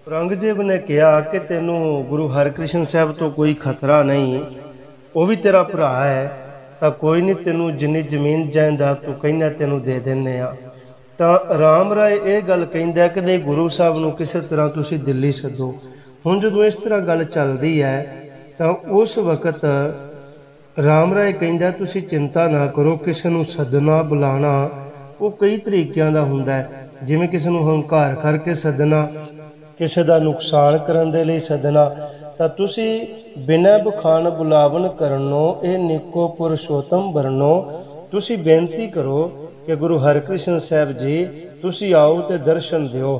ਔਰੰਗਜ਼ੇਬ ਨੇ ਕਿਹਾ ਕਿ ਤੈਨੂੰ ਗੁਰੂ ਹਰਕ੍ਰਿਸ਼ਨ ਸਾਹਿਬ ਤੋਂ ਕੋਈ ਖਤਰਾ ਨਹੀਂ, ਉਹ ਵੀ ਤੇਰਾ ਭਰਾ ਹੈ, ਤਾਂ ਕੋਈ ਨਹੀਂ, ਤੈਨੂੰ ਜਿੰਨੀ ਜ਼ਮੀਨ ਜਾਇਦਾਦ ਤੂੰ ਕਹਿੰਦਾ ਤੈਨੂੰ ਦੇ ਦਿੰਦੇ ਆ। ਤਾਂ ਰਾਮ ਰਾਏ ਇਹ ਗੱਲ ਕਹਿੰਦਾ ਕਿ ਨਹੀਂ, ਗੁਰੂ ਸਾਹਿਬ ਨੂੰ ਕਿਸੇ ਤਰ੍ਹਾਂ ਤੁਸੀਂ ਦਿੱਲੀ ਸੱਦੋ। ਹੁਣ ਜਦੋਂ ਇਸ ਤਰ੍ਹਾਂ ਗੱਲ ਚੱਲਦੀ ਹੈ ਤਾਂ ਉਸ ਵਕਤ ਰਾਮ ਰਾਏ ਕਹਿੰਦਾ ਤੁਸੀਂ ਚਿੰਤਾ ਨਾ ਕਰੋ, ਕਿਸੇ ਨੂੰ ਸੱਦਣਾ ਬੁਲਾਉਣਾ ਉਹ ਕਈ ਤਰੀਕਿਆਂ ਦਾ ਹੁੰਦਾ ਹੈ, ਜਿਵੇਂ ਕਿਸੇ ਨੂੰ ਹੰਕਾਰ ਕਰਕੇ ਸੱਦਣਾ, ਕਿਸੇ ਦਾ ਨੁਕਸਾਨ ਕਰਨ ਦੇ ਲਈ ਸੱਦਣਾ। ਤਾਂ ਤੁਸੀਂ ਬਿਨਾਂ ਬਖਾਨ ਬੁਲਾਵਨ ਕਰਨੋ, ਇਹ ਨਿੱਕੋ ਪੁਰਸ਼ੋਤਮ ਵਰਨੋ, ਤੁਸੀਂ ਬੇਨਤੀ ਕਰੋ ਕਿ ਗੁਰੂ ਹਰਕ੍ਰਿਸ਼ਨ ਸਾਹਿਬ ਜੀ ਤੁਸੀਂ ਆਓ ਤੇ ਦਰਸ਼ਨ ਦਿਓ।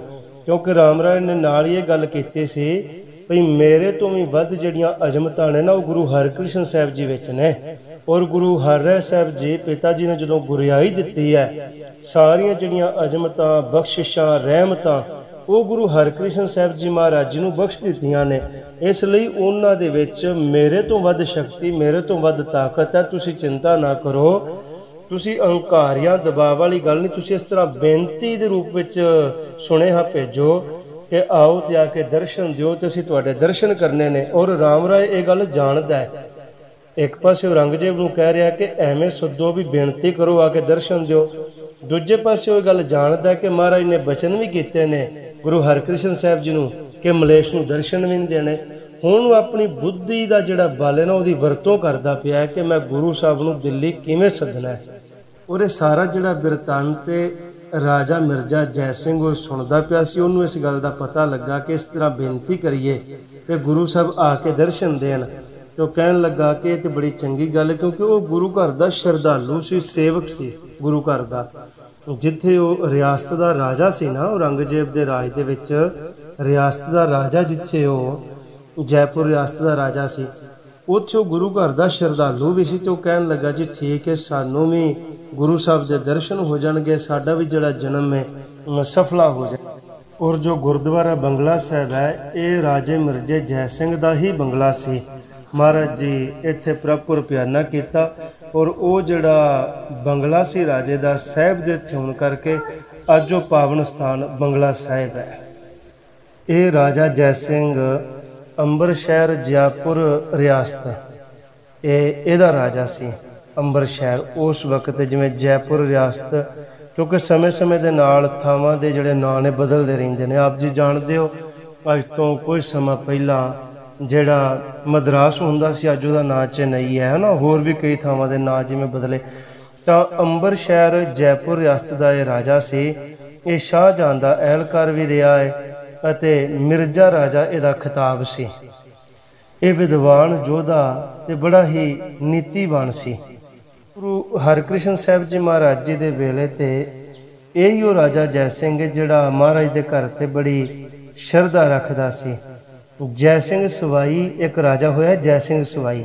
ਕਿਉਂਕਿ ਰਾਮ ਰਾਏ ਨੇ ਨਾਲ ਹੀ ਇਹ ਗੱਲ ਕੀਤੀ ਸੀ ਭਈ ਮੇਰੇ ਤੋਂ ਵੀ ਵੱਧ ਜਿਹੜੀਆਂ ਅਜ਼ਮਤਾਂ ਨੇ ਨਾ ਉਹ ਗੁਰੂ ਹਰਕ੍ਰਿਸ਼ਨ ਸਾਹਿਬ ਜੀ ਵਿੱਚ ਨੇ। ਔਰ ਗੁਰੂ ਹਰਿ ਸਾਹਿਬ ਜੀ ਪਿਤਾ ਜੀ ਨੇ ਜਦੋਂ ਗੁਰਿਆਈ ਦਿੱਤੀ ਹੈ, ਸਾਰੀਆਂ ਜਿਹੜੀਆਂ ਅਜ਼ਮਤਾਂ, ਬਖਸ਼ਿਸ਼ਾਂ, ਰਹਿਮਤਾਂ ਉਹ ਗੁਰੂ ਹਰਕ੍ਰਿਸ਼ਨ ਸਾਹਿਬ ਜੀ ਮਹਾਰਾਜ ਜੀ ਨੂੰ ਬਖਸ਼ ਦਿੱਤੀਆਂ ਨੇ। ਇਸ ਲਈ ਉਹਨਾਂ ਦੇ ਵਿੱਚ ਮੇਰੇ ਤੋਂ ਵੱਧ ਸ਼ਕਤੀ, ਮੇਰੇ ਤੋਂ ਵੱਧ ਤਾਕਤ ਹੈ। ਤੁਸੀਂ ਚਿੰਤਾ ਨਾ ਕਰੋ, ਤੁਸੀਂ ਅਹੰਕਾਰੀਆਂ ਦਬਾਅ ਵਾਲੀ ਗੱਲ ਨਹੀਂ, ਤੁਸੀਂ ਇਸ ਤਰ੍ਹਾਂ ਬੇਨਤੀ ਦੇ ਰੂਪ ਵਿੱਚ ਸੁਨੇਹਾ ਭੇਜੋ ਕਿ ਆਓ ਤੇ ਆ ਕੇ ਦਰਸ਼ਨ ਦਿਓ ਤੇ ਅਸੀਂ ਤੁਹਾਡੇ ਦਰਸ਼ਨ ਕਰਨੇ ਨੇ। ਔਰ ਰਾਮ ਰਾਏ ਇਹ ਗੱਲ ਜਾਣਦਾ ਹੈ। ਇੱਕ ਪਾਸੇ ਔਰੰਗਜ਼ੇਬ ਨੂੰ ਕਹਿ ਰਿਹਾ ਕਿ ਐਵੇਂ ਸੱਦੋ ਵੀ ਬੇਨਤੀ ਕਰੋ, ਆ ਕੇ ਦਰਸ਼ਨ ਦਿਓ। ਦੂਜੇ ਪਾਸੇ ਉਹ ਗੱਲ ਜਾਣਦਾ ਕਿ ਮਹਾਰਾਜ ਨੇ ਬਚਨ ਵੀ ਕੀਤੇ ਨੇ ਗੁਰੂ ਹਰਕ੍ਰਿਸ਼ਨ ਸਾਹਿਬ ਜੀ ਨੂੰ ਕਿ ਮਲੇਸ਼ ਨੂੰ ਦਰਸ਼ਨ ਵੀ ਨਹੀਂ ਦੇਣੇ। ਹੁਣ ਉਹ ਆਪਣੀ ਬੁੱਧੀ ਦਾ ਜਿਹੜਾ ਬਲ ਹੈ ਨਾ ਉਹਦੀ ਵਰਤੋਂ ਕਰਦਾ ਪਿਆ ਕਿ ਮੈਂ ਗੁਰੂ ਸਾਹਿਬ ਨੂੰ ਦਿੱਲੀ ਕਿਵੇਂ ਸੱਦਣਾ ਹੈ। ਔਰ ਇਹ ਸਾਰਾ ਜਿਹੜਾ ਬਿਰਤਾਂਤ ਤੇ ਰਾਜਾ ਮਿਰਜ਼ਾ ਜੈ ਸਿੰਘ ਉਹ ਸੁਣਦਾ ਪਿਆ ਸੀ, ਉਹਨੂੰ ਇਸ ਗੱਲ ਦਾ ਪਤਾ ਲੱਗਾ ਕਿ ਇਸ ਤਰ੍ਹਾਂ ਬੇਨਤੀ ਕਰੀਏ ਤੇ ਗੁਰੂ ਸਾਹਿਬ ਆ ਕੇ ਦਰਸ਼ਨ ਦੇਣ। ਤੇ ਉਹ ਕਹਿਣ ਲੱਗਾ ਕਿ ਇਹ ਤੇ ਬੜੀ ਚੰਗੀ ਗੱਲ ਹੈ, ਕਿਉਂਕਿ ਉਹ ਗੁਰੂ ਘਰ ਦਾ ਸ਼ਰਧਾਲੂ ਸੀ, ਸੇਵਕ ਸੀ ਗੁਰੂ ਘਰ ਦਾ। ਜਿੱਥੇ ਉਹ ਰਿਆਸਤ ਦਾ ਰਾਜਾ ਸੀ ਨਾ, ਔਰੰਗਜ਼ੇਬ ਦੇ ਰਾਜ ਦੇ ਵਿੱਚ ਰਿਆਸਤ ਦਾ ਰਾਜਾ, ਜਿੱਥੇ ਉਹ ਜੈਪੁਰ ਰਿਆਸਤ ਦਾ ਰਾਜਾ ਸੀ, ਉੱਥੇ ਉਹ ਗੁਰੂ ਘਰ ਦਾ ਸ਼ਰਧਾਲੂ ਵੀ ਸੀ। ਤੇ ਉਹ ਕਹਿਣ ਲੱਗਾ ਜੀ ਠੀਕ ਹੈ, ਸਾਨੂੰ ਵੀ ਗੁਰੂ ਸਾਹਿਬ ਦੇ ਦਰਸ਼ਨ ਹੋ ਜਾਣਗੇ, ਸਾਡਾ ਵੀ ਜਿਹੜਾ ਜਨਮ ਹੈ ਸਫਲਾ ਹੋ ਜਾਏ। ਔਰ ਜੋ ਗੁਰਦੁਆਰਾ ਬੰਗਲਾ ਸਾਹਿਬ ਹੈ ਇਹ ਰਾਜੇ ਮਿਰਜ਼ੇ ਜੈ ਸਿੰਘ ਦਾ ਹੀ ਬੰਗਲਾ ਸੀ। ਮਹਾਰਾਜ ਜੀ ਇੱਥੇ ਪ੍ਰਭੂ ਪਿਆਨਾ ਕੀਤਾ ਔਰ ਉਹ ਜਿਹੜਾ ਬੰਗਲਾ ਸੀ ਰਾਜੇ ਦਾ, ਸਾਹਿਬ ਦੇ ਇੱਥੇ ਹੋਣ ਕਰਕੇ ਅੱਜ ਉਹ ਪਾਵਨ ਸਥਾਨ ਬੰਗਲਾ ਸਾਹਿਬ ਹੈ। ਇਹ ਰਾਜਾ ਜੈ ਸਿੰਘ ਅੰਬਰ ਸ਼ਹਿਰ ਜੈਪੁਰ ਰਿਆਸਤ ਇਹਦਾ ਰਾਜਾ ਸੀ। ਅੰਬਰ ਸ਼ਹਿਰ ਉਸ ਵਕਤ ਜਿਵੇਂ ਜੈਪੁਰ ਰਿਆਸਤ, ਕਿਉਂਕਿ ਸਮੇਂ ਸਮੇਂ ਦੇ ਨਾਲ ਥਾਵਾਂ ਦੇ ਜਿਹੜੇ ਨਾਂ ਨੇ ਬਦਲਦੇ ਰਹਿੰਦੇ ਨੇ। ਆਪ ਜੀ ਜਾਣਦੇ ਹੋ ਅੱਜ ਤੋਂ ਕੁਝ ਸਮਾਂ ਪਹਿਲਾਂ ਜਿਹੜਾ ਮਦਰਾਸ ਹੁੰਦਾ ਸੀ, ਅੱਜ ਉਹਦਾ ਨਾਂ ਚੇਨਈ ਹੈ ਨਾ, ਹੋਰ ਵੀ ਕਈ ਥਾਵਾਂ ਦੇ ਨਾਂ ਜਿਵੇਂ ਬਦਲੇ। ਤਾਂ ਅੰਬਰ ਸ਼ਹਿਰ ਜੈਪੁਰ ਰਿਆਸਤ ਦਾ ਇਹ ਰਾਜਾ ਸੀ। ਇਹ ਸ਼ਾਹਜਹਾਂ ਦਾ ਅਹਿਲਕਾਰ ਵੀ ਰਿਹਾ ਹੈ ਅਤੇ ਮਿਰਜ਼ਾ ਰਾਜਾ ਇਹਦਾ ਖਿਤਾਬ ਸੀ। ਇਹ ਵਿਦਵਾਨ ਯੋਧਾ ਤੇ ਬੜਾ ਹੀ ਨੀਤੀਵਾਨ ਸੀ। ਗੁਰੂ ਹਰਕ੍ਰਿਸ਼ਨ ਸਾਹਿਬ ਜੀ ਮਹਾਰਾਜ ਜੀ ਦੇ ਵੇਲੇ ਤੇ ਇਹੀ ਉਹ ਰਾਜਾ ਜੈ ਸਿੰਘ ਜਿਹੜਾ ਮਹਾਰਾਜ ਦੇ ਘਰ ਤੇ ਬੜੀ ਸ਼ਰਧਾ ਰੱਖਦਾ ਸੀ। ਜੈ ਸਿੰਘ ਸਵਾਈ ਇੱਕ ਰਾਜਾ ਹੋਇਆ, ਜੈ ਸਿੰਘ ਸਵਾਈ।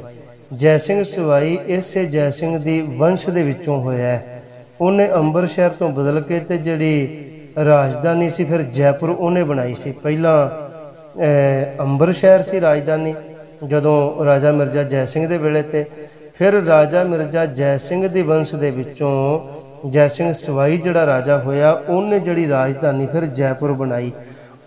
ਜੈ ਸਿੰਘ ਸਵਾਈ ਇਸੇ ਜੈ ਸਿੰਘ ਦੀ ਵੰਸ਼ ਦੇ ਵਿੱਚੋਂ ਹੋਇਆ ਹੈ। ਉਹਨੇ ਅੰਬਰ ਸ਼ਹਿਰ ਤੋਂ ਬਦਲ ਕੇ ਤੇ ਜਿਹੜੀ ਰਾਜਧਾਨੀ ਸੀ ਫਿਰ ਜੈਪੁਰ ਉਹਨੇ ਬਣਾਈ ਸੀ। ਪਹਿਲਾਂ ਅੰਬਰ ਸ਼ਹਿਰ ਸੀ ਰਾਜਧਾਨੀ ਜਦੋਂ ਰਾਜਾ ਮਿਰਜ਼ਾ ਜੈ ਸਿੰਘ ਦੇ ਵੇਲੇ ਤੇ, ਫਿਰ ਰਾਜਾ ਮਿਰਜ਼ਾ ਜੈ ਸਿੰਘ ਦੀ ਵੰਸ਼ ਦੇ ਵਿੱਚੋਂ ਜੈ ਸਿੰਘ ਸਵਾਈ ਜਿਹੜਾ ਰਾਜਾ ਹੋਇਆ, ਉਹਨੇ ਜਿਹੜੀ ਰਾਜਧਾਨੀ ਫਿਰ ਜੈਪੁਰ ਬਣਾਈ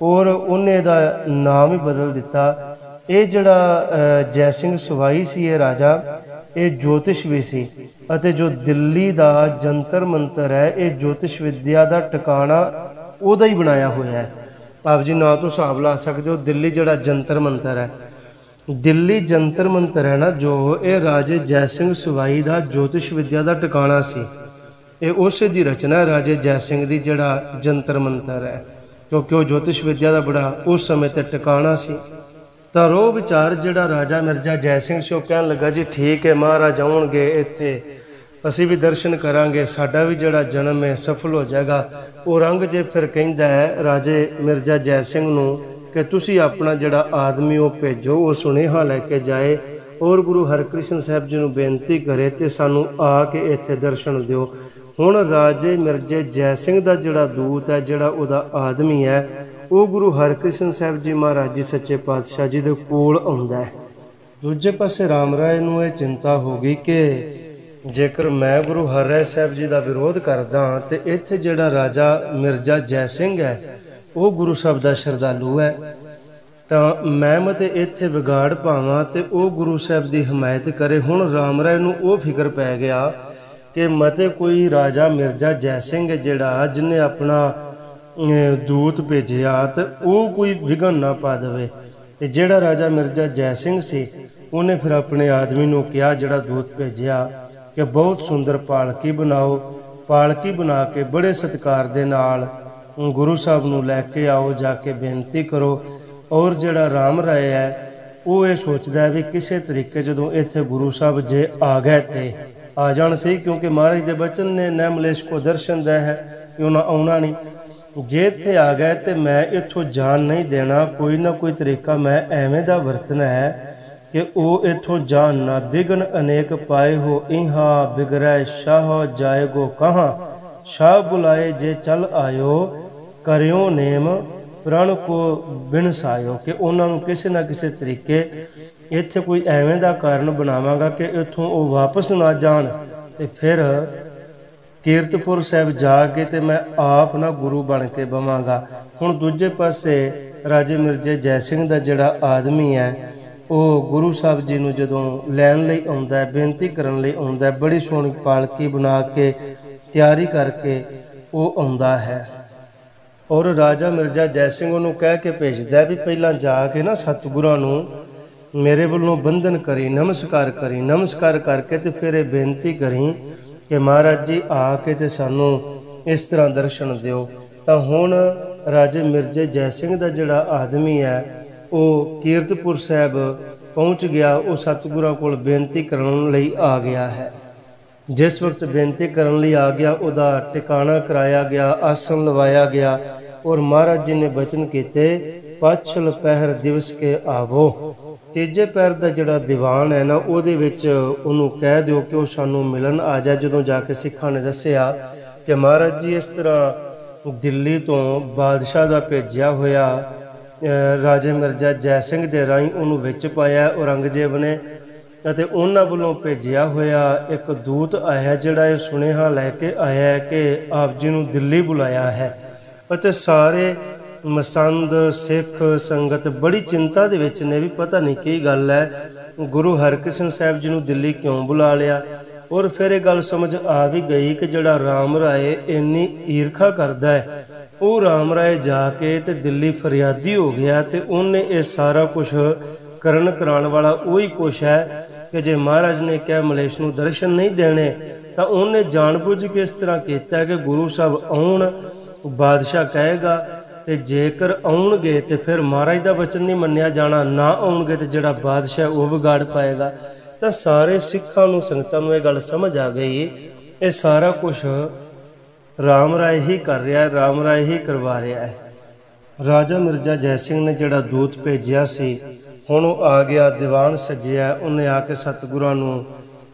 ਔਰ ਉਹਨੇ ਇਹਦਾ ਨਾਮ ਹੀ ਬਦਲ ਦਿੱਤਾ। ਇਹ ਜਿਹੜਾ ਜੈ ਸਿੰਘ ਸਵਾਈ ਸੀ ਇਹ ਰਾਜਾ, ਇਹ ਜੋਤਿਸ਼ ਵੀ ਸੀ ਅਤੇ ਜੋ ਦਿੱਲੀ ਦਾ ਜੰਤਰ ਮੰਤਰ ਹੈ ਇਹ ਜੋਤਿਸ਼ ਵਿਦਿਆ ਦਾ ਟਿਕਾਣਾ ਉਹਦਾ ਹੀ ਬਣਾਇਆ ਹੋਇਆ ਹੈ। ਆਪ ਜੀ ਨਾਂ ਤੋਂ ਹਿਸਾਬ ਲਾ ਸਕਦੇ ਹੋ। ਦਿੱਲੀ ਜਿਹੜਾ ਜੰਤਰ ਮੰਤਰ ਹੈ, ਦਿੱਲੀ ਜੰਤਰ ਮੰਤਰ ਹੈ ਨਾ ਜੋ, ਇਹ ਰਾਜੇ ਜੈ ਸਿੰਘ ਸਵਾਈ ਦਾ ਜੋਤਿਸ਼ ਵਿਦਿਆ ਦਾ ਟਿਕਾਣਾ ਸੀ। ਇਹ ਉਸੇ ਦੀ ਰਚਨਾ ਰਾਜੇ ਜੈ ਸਿੰਘ ਦੀ ਜਿਹੜਾ ਜੰਤਰ ਮੰਤਰ ਹੈ, ਕਿਉਂਕਿ ਉਹ ਜੋਤਿਸ਼ ਵਿਦਿਆ ਦਾ ਬੜਾ ਉਸ ਸਮੇਂ ਤੇ ਟਿਕਾਣਾ ਸੀ। ਤਾਂ ਰੋਹ ਵਿਚਾਰ ਜਿਹੜਾ ਰਾਜਾ ਮਿਰਜ਼ਾ ਜੈ ਸਿੰਘ ਸੀ ਉਹ ਕਹਿਣ ਲੱਗਾ ਜੀ ਠੀਕ ਹੈ, ਮਹਾਰਾਜ ਆਉਣਗੇ ਇੱਥੇ, ਅਸੀਂ ਵੀ ਦਰਸ਼ਨ ਕਰਾਂਗੇ, ਸਾਡਾ ਵੀ ਜਿਹੜਾ ਜਨਮ ਹੈ ਸਫਲ ਹੋ ਜਾਏਗਾ। ਔਰੰਗਜ਼ੇਬ ਫਿਰ ਕਹਿੰਦਾ ਹੈ ਰਾਜੇ ਮਿਰਜ਼ਾ ਜੈ ਸਿੰਘ ਨੂੰ ਕਿ ਤੁਸੀਂ ਆਪਣਾ ਜਿਹੜਾ ਆਦਮੀ ਉਹ ਭੇਜੋ, ਉਹ ਸੁਨੇਹਾ ਲੈ ਕੇ ਜਾਏ ਔਰ ਗੁਰੂ ਹਰਕ੍ਰਿਸ਼ਨ ਸਾਹਿਬ ਜੀ ਨੂੰ ਬੇਨਤੀ ਕਰੇ ਤੇ ਸਾਨੂੰ ਆ ਕੇ ਇੱਥੇ ਦਰਸ਼ਨ ਦਿਓ। ਹੁਣ ਰਾਜੇ ਮਿਰਜ਼ੇ ਜੈ ਸਿੰਘ ਦਾ ਜਿਹੜਾ ਦੂਤ ਹੈ, ਜਿਹੜਾ ਉਹਦਾ ਆਦਮੀ ਹੈ, ਉਹ ਗੁਰੂ ਹਰਕ੍ਰਿਸ਼ਨ ਸਾਹਿਬ ਜੀ ਮਹਾਰਾਜ ਜੀ ਸੱਚੇ ਪਾਤਸ਼ਾਹ ਜੀ ਦੇ ਕੋਲ ਆਉਂਦਾ ਹੈ। ਦੂਜੇ ਪਾਸੇ ਰਾਮ ਰਾਏ ਨੂੰ ਇਹ ਚਿੰਤਾ ਹੋ ਗਈ ਕਿ ਜੇਕਰ ਮੈਂ ਗੁਰੂ ਹਰਿ ਸਾਹਿਬ ਜੀ ਦਾ ਵਿਰੋਧ ਕਰਦਾ ਤੇ ਇੱਥੇ ਜਿਹੜਾ ਰਾਜਾ ਮਿਰਜ਼ਾ ਜੈ ਸਿੰਘ ਹੈ ਉਹ ਗੁਰੂ ਸਾਹਿਬ ਦਾ ਸ਼ਰਧਾਲੂ ਹੈ, ਤਾਂ ਮੈਂ ਮਤੇ ਇੱਥੇ ਵਿਗਾੜ ਪਾਵਾਂ ਤੇ ਉਹ ਗੁਰੂ ਸਾਹਿਬ ਦੀ ਹਮਾਇਤ ਕਰੇ। ਹੁਣ ਰਾਮ ਰਾਏ ਨੂੰ ਉਹ ਫਿਕਰ ਪੈ ਗਿਆ ਕਿ ਮਤੇ ਕੋਈ ਰਾਜਾ ਮਿਰਜ਼ਾ ਜੈ ਸਿੰਘ ਜਿਹੜਾ ਜਿਹਨੇ ਆਪਣਾ ਦੂਤ ਭੇਜਿਆ ਤੇ ਉਹ ਕੋਈ ਵਿਘਨ ਨਾ ਪਾ ਦੇਵੇ। ਤੇ ਜਿਹੜਾ ਰਾਜਾ ਮਿਰਜ਼ਾ ਜੈ ਸਿੰਘ ਸੀ ਉਹਨੇ ਫਿਰ ਆਪਣੇ ਆਦਮੀ ਨੂੰ ਕਿਹਾ ਜਿਹੜਾ ਦੂਤ ਭੇਜਿਆ ਕਿ ਬਹੁਤ ਸੁੰਦਰ ਪਾਲਕੀ ਬਣਾਓ, ਪਾਲਕੀ ਬਣਾ ਕੇ ਬੜੇ ਸਤਿਕਾਰ ਦੇ ਨਾਲ ਗੁਰੂ ਸਾਹਿਬ ਨੂੰ ਲੈ ਕੇ ਆਓ, ਜਾ ਕੇ ਬੇਨਤੀ ਕਰੋ। ਔਰ ਜਿਹੜਾ ਰਾਮ ਰਾਏ ਹੈ ਉਹ ਇਹ ਸੋਚਦਾ ਹੈ ਵੀ ਕਿਸੇ ਤਰੀਕੇ ਜਦੋਂ ਇੱਥੇ ਗੁਰੂ ਸਾਹਿਬ ਜੇ ਆ ਗਏ ਤੇ ਆ ਜਾਣ ਸਹੀ, ਕਿਉਂਕਿ ਮਹਾਰਾਜ ਦੇ ਬਚਨ ਨੇ ਨੈ ਮਲੇਸ਼ ਕੋ ਦਰਸ਼ਨ ਦਾ ਹੈ ਕਿ ਉਹਨਾਂ ਆਉਣਾ ਨਹੀਂ। ਜੇ ਇੱਥੇ ਆ ਗਏ ਤੇ ਮੈਂ ਇੱਥੋਂ ਜਾਣ ਨਹੀਂ ਦੇਣਾ, ਕੋਈ ਨਾ ਕੋਈ ਤਰੀਕਾ ਮੈਂ ਐਵੇਂ ਦਾ ਵਰਤਣਾ ਹੈ ਕਿ ਉਹ ਇੱਥੋਂ ਜਾਣ ਨਾ। ਬਿਗਨ ਅਨੇਕ ਪਾਏ ਹੋ ਇਹਾਂ, ਬਿਗੜੈ ਸ਼ਾਹ ਜਾਏਗੋ ਕਹਾਂ, ਸ਼ਾਹ ਬੁਲਾਏ ਜੇ ਚੱਲ ਆਇਓ, ਕਰਿਓ ਨੇਮ ਪ੍ਰਣ ਕੋ ਬਿਨਸਾਇਓ। ਕਿ ਉਹਨਾਂ ਨੂੰ ਕਿਸੇ ਨਾ ਕਿਸੇ ਤਰੀਕੇ ਇੱਥੇ ਕੋਈ ਐਵੇਂ ਦਾ ਕਾਰਨ ਬਣਾਵਾਂਗਾ ਕਿ ਇੱਥੋਂ ਉਹ ਵਾਪਸ ਨਾ ਜਾਣ ਤੇ ਫਿਰ ਕੀਰਤਪੁਰ ਸਾਹਿਬ ਜਾ ਕੇ ਤੇ ਮੈਂ ਆਪ ਨਾ ਗੁਰੂ ਬਣ ਕੇ ਬਵਾਂਗਾ। ਹੁਣ ਦੂਜੇ ਪਾਸੇ ਰਾਜੇ ਮਿਰਜ਼ੇ ਜੈ ਸਿੰਘ ਦਾ ਜਿਹੜਾ ਆਦਮੀ ਹੈ ਉਹ ਗੁਰੂ ਸਾਹਿਬ ਜੀ ਨੂੰ ਜਦੋਂ ਲੈਣ ਲਈ ਆਉਂਦਾ ਹੈ, ਬੇਨਤੀ ਕਰਨ ਲਈ ਆਉਂਦਾ ਹੈ, ਬੜੀ ਸੋਹਣੀ ਪਾਲਕੀ ਬਣਾ ਕੇ ਤਿਆਰੀ ਕਰਕੇ ਉਹ ਆਉਂਦਾ ਹੈ। ਔਰ ਰਾਜਾ ਮਿਰਜ਼ਾ ਜੈ ਸਿੰਘ ਉਹਨੂੰ ਕਹਿ ਕੇ ਭੇਜਦਾ ਵੀ ਪਹਿਲਾਂ ਜਾ ਕੇ ਨਾ ਸਤਿਗੁਰਾਂ ਨੂੰ ਮੇਰੇ ਵੱਲੋਂ ਬੰਧਨ ਕਰੀ, ਨਮਸਕਾਰ ਕਰੀ, ਨਮਸਕਾਰ ਕਰਕੇ ਤੇ ਫਿਰ ਇਹ ਬੇਨਤੀ ਕਰੀ ਕਿ ਮਹਾਰਾਜ ਜੀ ਆ ਕੇ ਤੇ ਸਾਨੂੰ ਇਸ ਤਰ੍ਹਾਂ ਦਰਸ਼ਨ ਦਿਓ। ਤਾਂ ਹੁਣ ਰਾਜੇ ਮਿਰਜ਼ੇ ਜੈ ਸਿੰਘ ਦਾ ਜਿਹੜਾ ਆਦਮੀ ਹੈ ਉਹ ਕੀਰਤਪੁਰ ਸਾਹਿਬ ਪਹੁੰਚ ਗਿਆ। ਉਹ ਸਤਿਗੁਰਾਂ ਕੋਲ ਬੇਨਤੀ ਕਰਨ ਲਈ ਆ ਗਿਆ ਹੈ। ਜਿਸ ਵਕਤ ਬੇਨਤੀ ਕਰਨ ਲਈ ਆ ਗਿਆ ਉਹਦਾ ਟਿਕਾਣਾ ਕਰਾਇਆ ਗਿਆ, ਆਸਣ ਲਵਾਇਆ ਗਿਆ ਔਰ ਮਹਾਰਾਜ ਜੀ ਨੇ ਬਚਨ ਕੀਤੇ ਪਛਲ ਪਹਿਰ ਦਿਵਸ ਕੇ ਆਵੋ। ਤੀਜੇ ਪਹਿਰ ਦਾ ਜਿਹੜਾ ਦੀਵਾਨ ਹੈ ਨਾ ਉਹਦੇ ਵਿੱਚ ਉਹਨੂੰ ਕਹਿ ਦਿਓ ਕਿ ਉਹ ਸਾਨੂੰ ਮਿਲਣ ਆ ਜਾ। ਜਦੋਂ ਜਾ ਕੇ ਸਿੱਖਾਂ ਨੇ ਦੱਸਿਆ ਕਿ ਮਹਾਰਾਜ ਜੀ ਇਸ ਤਰ੍ਹਾਂ ਦਿੱਲੀ ਤੋਂ ਬਾਦਸ਼ਾਹ ਦਾ ਭੇਜਿਆ ਹੋਇਆ ਰਾਜੇ ਮਿਰਜ਼ਾ ਜੈ ਸਿੰਘ ਦੇ ਰਾਹੀਂ ਉਹਨੂੰ ਵਿੱਚ ਪਾਇਆ ਔਰੰਗਜ਼ੇਬ ਨੇ, ਅਤੇ ਉਹਨਾਂ ਵੱਲੋਂ ਭੇਜਿਆ ਹੋਇਆ ਇੱਕ ਦੂਤ ਆਇਆ ਜਿਹੜਾ ਇਹ ਸੁਨੇਹਾ ਲੈ ਕੇ ਆਇਆ ਕਿ ਆਪ ਜੀ ਨੂੰ ਦਿੱਲੀ ਬੁਲਾਇਆ ਹੈ। ਅਤੇ ਸਾਰੇ ਮਸੰਦ ਸਿੱਖ ਸੰਗਤ ਬੜੀ ਚਿੰਤਾ ਦੇ ਵਿੱਚ ਨੇ ਵੀ ਪਤਾ ਨਹੀਂ ਕੀ ਗੱਲ ਹੈ, ਗੁਰੂ ਹਰਕ੍ਰਿਸ਼ਨ ਸਾਹਿਬ ਜੀ ਨੂੰ ਦਿੱਲੀ ਕਿਉਂ ਬੁਲਾ ਲਿਆ। ਔਰ ਫਿਰ ਇਹ ਗੱਲ ਸਮਝ ਆ ਵੀ ਗਈ ਕਿ ਜਿਹੜਾ ਰਾਮ ਰਾਏ ਇੰਨੀ ਈਰਖਾ ਕਰਦਾ ਹੈ ਉਹ ਰਾਮ ਰਾਏ ਜਾ ਕੇ ਤੇ ਦਿੱਲੀ ਫਰਿਆਦੀ ਹੋ ਗਿਆ ਤੇ ਉਹਨੇ ਇਹ ਸਾਰਾ ਕੁਝ ਕਰਨ ਕਰਾਉਣ ਵਾਲਾ ਉਹੀ ਕੁਛ ਹੈ ਕਿ ਜੇ ਮਹਾਰਾਜ ਨੇ ਕਿਹਾ ਮਲੇਸ਼ ਨੂੰ ਦਰਸ਼ਨ ਨਹੀਂ ਦੇਣੇ ਤਾਂ ਉਹਨੇ ਜਾਣਬੁੱਝ ਕੇ ਇਸ ਤਰ੍ਹਾਂ ਕੀਤਾ ਕਿ ਗੁਰੂ ਸਾਹਿਬ ਆਉਣ, ਬਾਦਸ਼ਾਹ ਕਹੇਗਾ ਤੇ ਜੇਕਰ ਆਉਣਗੇ ਤੇ ਫਿਰ ਮਹਾਰਾਜ ਦਾ ਵਚਨ ਨਹੀਂ ਮੰਨਿਆ ਜਾਣਾ, ਨਾ ਆਉਣਗੇ ਤੇ ਜਿਹੜਾ ਬਾਦਸ਼ਾਹ ਉਹ ਵਿਗਾੜ ਪਾਏਗਾ। ਤਾਂ ਸਾਰੇ ਸਿੱਖਾਂ ਨੂੰ, ਸੰਗਤਾਂ ਨੂੰ ਇਹ ਗੱਲ ਸਮਝ ਆ ਗਈ, ਇਹ ਸਾਰਾ ਕੁਛ ਰਾਮ ਰਾਏ ਹੀ ਕਰ ਰਿਹਾ ਹੈ, ਰਾਮ ਰਾਏ ਹੀ ਕਰਵਾ ਰਿਹਾ ਹੈ। ਰਾਜਾ ਮਿਰਜ਼ਾ ਜੈ ਸਿੰਘ ਨੇ ਜਿਹੜਾ ਦੂਤ ਭੇਜਿਆ ਸੀ, ਹੁਣ ਉਹ ਆ ਗਿਆ, ਦੀਵਾਨ ਸਜਿਆ, ਉਹਨੇ ਆ ਕੇ ਸਤਿਗੁਰਾਂ ਨੂੰ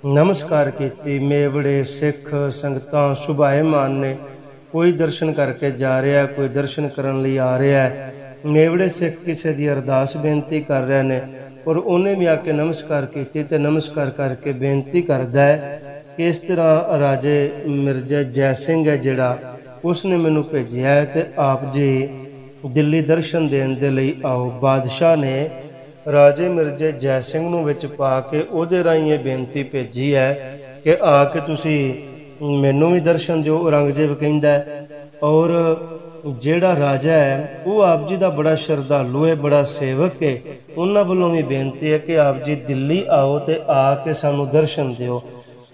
ਨਮਸਕਾਰ ਕੀਤੀ। ਮੇਵੜੇ ਸਿੱਖ ਸੰਗਤਾਂ ਸੁਭਾਏਮਾਨ ਨੇ, ਕੋਈ ਦਰਸ਼ਨ ਕਰਕੇ ਜਾ ਰਿਹਾ, ਕੋਈ ਦਰਸ਼ਨ ਕਰਨ ਲਈ ਆ ਰਿਹਾ। ਮੇਵੜੇ ਸਿੱਖ ਕਿਸੇ ਦੀ ਅਰਦਾਸ ਬੇਨਤੀ ਕਰ ਰਹੇ ਨੇ, ਔਰ ਉਹਨੇ ਵੀ ਆ ਕੇ ਨਮਸਕਾਰ ਕੀਤੀ ਤੇ ਨਮਸਕਾਰ ਕਰਕੇ ਬੇਨਤੀ ਕਰਦਾ ਹੈ ਕਿ ਇਸ ਤਰ੍ਹਾਂ ਰਾਜੇ ਮਿਰਜ਼ਾ ਜੈ ਸਿੰਘ ਹੈ ਜਿਹੜਾ, ਉਸਨੇ ਮੈਨੂੰ ਭੇਜਿਆ ਹੈ ਤੇ ਆਪ ਜੀ ਦਿੱਲੀ ਦਰਸ਼ਨ ਦੇਣ ਦੇ ਲਈ ਆਓ। ਬਾਦਸ਼ਾਹ ਨੇ ਰਾਜੇ ਮਿਰਜ਼ੇ ਜੈ ਸਿੰਘ ਨੂੰ ਵਿੱਚ ਪਾ ਕੇ ਉਹਦੇ ਰਾਹੀਂ ਇਹ ਬੇਨਤੀ ਭੇਜੀ ਹੈ ਕਿ ਆ ਕੇ ਤੁਸੀਂ ਮੈਨੂੰ ਵੀ ਦਰਸ਼ਨ ਦਿਓ। ਔਰੰਗਜ਼ੇਬ ਕਹਿੰਦਾ, ਔਰ ਜਿਹੜਾ ਰਾਜਾ ਹੈ ਉਹ ਆਪ ਜੀ ਦਾ ਬੜਾ ਸ਼ਰਧਾਲੂ ਹੈ, ਬੜਾ ਸੇਵਕ ਹੈ, ਉਹਨਾਂ ਵੱਲੋਂ ਵੀ ਬੇਨਤੀ ਹੈ ਕਿ ਆਪ ਜੀ ਦਿੱਲੀ ਆਓ ਤੇ ਆ ਕੇ ਸਾਨੂੰ ਦਰਸ਼ਨ ਦਿਓ।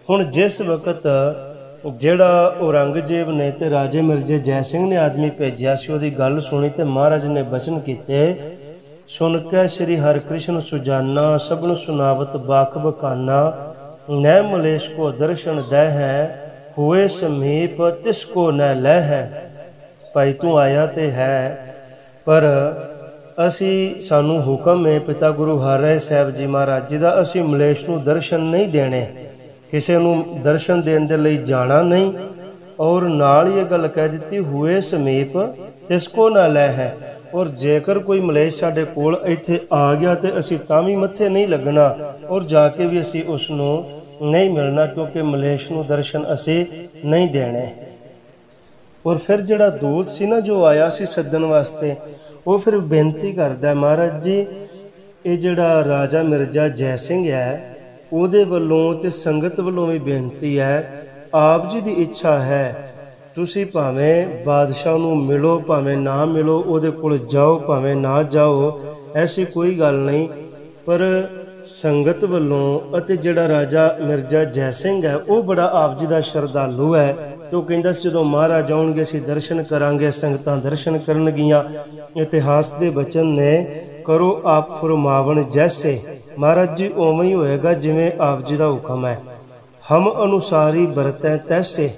ਹੁਣ ਜਿਸ ਵਕਤ ਜਿਹੜਾ ਔਰੰਗਜ਼ੇਬ ਨੇ ਤੇ ਰਾਜੇ ਮਿਰਜ਼ੇ ਜੈ ਸਿੰਘ ਨੇ ਆਦਮੀ ਭੇਜਿਆ ਸੀ, ਉਹਦੀ ਗੱਲ ਸੁਣੀ ਤੇ ਮਹਾਰਾਜ ਨੇ ਬਚਨ ਕੀਤੇ, ਸੁਣ ਕੇ ਸ਼੍ਰੀ ਹਰਿਕ੍ਰਿਸ਼ਨ ਸੁਜਾਨਾ, ਸਭਨ ਸੁਨਾਵਤ ਬਾਖ ਬਕਾਨਾ, ਨੈ ਮਲੇਸ਼ ਕੋ ਦਰਸ਼ਨ ਦੈ ਹੈ, ਹੋਏ ਸਮੀਪ ਤਿਸ ਕੋ ਨ ਲੈ ਹੈ। ਭਾਈ ਤੂੰ ਆਇਆ ਤੇ ਹੈ, ਪਰ ਸਾਨੂੰ ਹੁਕਮ ਹੈ ਪਿਤਾ ਗੁਰੂ ਹਰਿ ਸਾਹਿਬ ਜੀ ਮਹਾਰਾਜ ਜੀ ਦਾ, ਅਸੀਂ ਮਲੇਸ਼ ਨੂੰ ਦਰਸ਼ਨ ਨਹੀਂ ਦੇਣੇ, ਕਿਸੇ ਨੂੰ ਦਰਸ਼ਨ ਦੇਣ ਦੇ ਲਈ ਜਾਣਾ ਨਹੀਂ। ਔਰ ਨਾਲ ਹੀ ਇਹ ਗੱਲ ਕਹਿ ਦਿੱਤੀ, ਹੋਏ ਸਮੀਪ ਤਿਸ ਕੋ ਨਾ ਲੈ ਹੈ, ਔਰ ਜੇਕਰ ਕੋਈ ਮਲੇਸ਼ ਸਾਡੇ ਕੋਲ ਇੱਥੇ ਆ ਗਿਆ ਤੇ ਅਸੀਂ ਤਾਂ ਵੀ ਮੱਥੇ ਨਹੀਂ ਲੱਗਣਾ, ਔਰ ਜਾ ਕੇ ਵੀ ਅਸੀਂ ਉਸ ਨੂੰ ਨਹੀਂ ਮਿਲਣਾ, ਕਿਉਂਕਿ ਮਲੇਸ਼ ਨੂੰ ਦਰਸ਼ਨ ਅਸੀਂ ਨਹੀਂ ਦੇਣੇ। ਔਰ ਫਿਰ ਜਿਹੜਾ ਦੂਤ ਸੀ ਨਾ ਜੋ ਆਇਆ ਸੀ ਸੱਦਣ ਵਾਸਤੇ, ਉਹ ਫਿਰ ਬੇਨਤੀ ਕਰਦਾ, ਮਹਾਰਾਜ ਜੀ ਇਹ ਜਿਹੜਾ ਰਾਜਾ ਮਿਰਜ਼ਾ ਜੈ ਸਿੰਘ ਹੈ ਉਹਦੇ ਵੱਲੋਂ ਤੇ ਸੰਗਤ ਵੱਲੋਂ ਵੀ ਬੇਨਤੀ ਹੈ, ਆਪ ਜੀ ਦੀ ਇੱਛਾ ਹੈ ਤੁਸੀਂ ਭਾਵੇਂ ਬਾਦਸ਼ਾਹ ਨੂੰ ਮਿਲੋ, ਭਾਵੇਂ ਨਾ ਮਿਲੋ, ਉਹਦੇ ਕੋਲ ਜਾਓ, ਭਾਵੇਂ ਨਾ ਜਾਓ, ਐਸੀ ਕੋਈ ਗੱਲ ਨਹੀਂ, ਪਰ ਸੰਗਤ ਵੱਲੋਂ ਅਤੇ ਜਿਹੜਾ ਰਾਜਾ ਮਿਰਜ਼ਾ ਜੈ ਸਿੰਘ ਹੈ ਉਹ ਬੜਾ ਆਪ ਜੀ ਦਾ ਸ਼ਰਧਾਲੂ ਹੈ, ਤੇ ਉਹ ਕਹਿੰਦਾ ਸੀ ਜਦੋਂ ਮਹਾਰਾਜ ਆਉਣਗੇ ਅਸੀਂ ਦਰਸ਼ਨ ਕਰਾਂਗੇ, ਸੰਗਤਾਂ ਦਰਸ਼ਨ ਕਰਨਗੀਆਂ। ਇਤਿਹਾਸ ਦੇ ਬਚਨ ਨੇ, ਕਰੋ ਆਪ ਫਰਮਾਵਣ ਜੈਸੇ, ਮਹਾਰਾਜ ਜੀ ਉਵੇਂ ਹੀ ਹੋਏਗਾ ਜਿਵੇਂ ਆਪ ਜੀ ਦਾ ਹੁਕਮ ਹੈ। ਹਮ ਅਨੁਸਾਰੀ ਵਰਤੈ ਤੈਸੇ,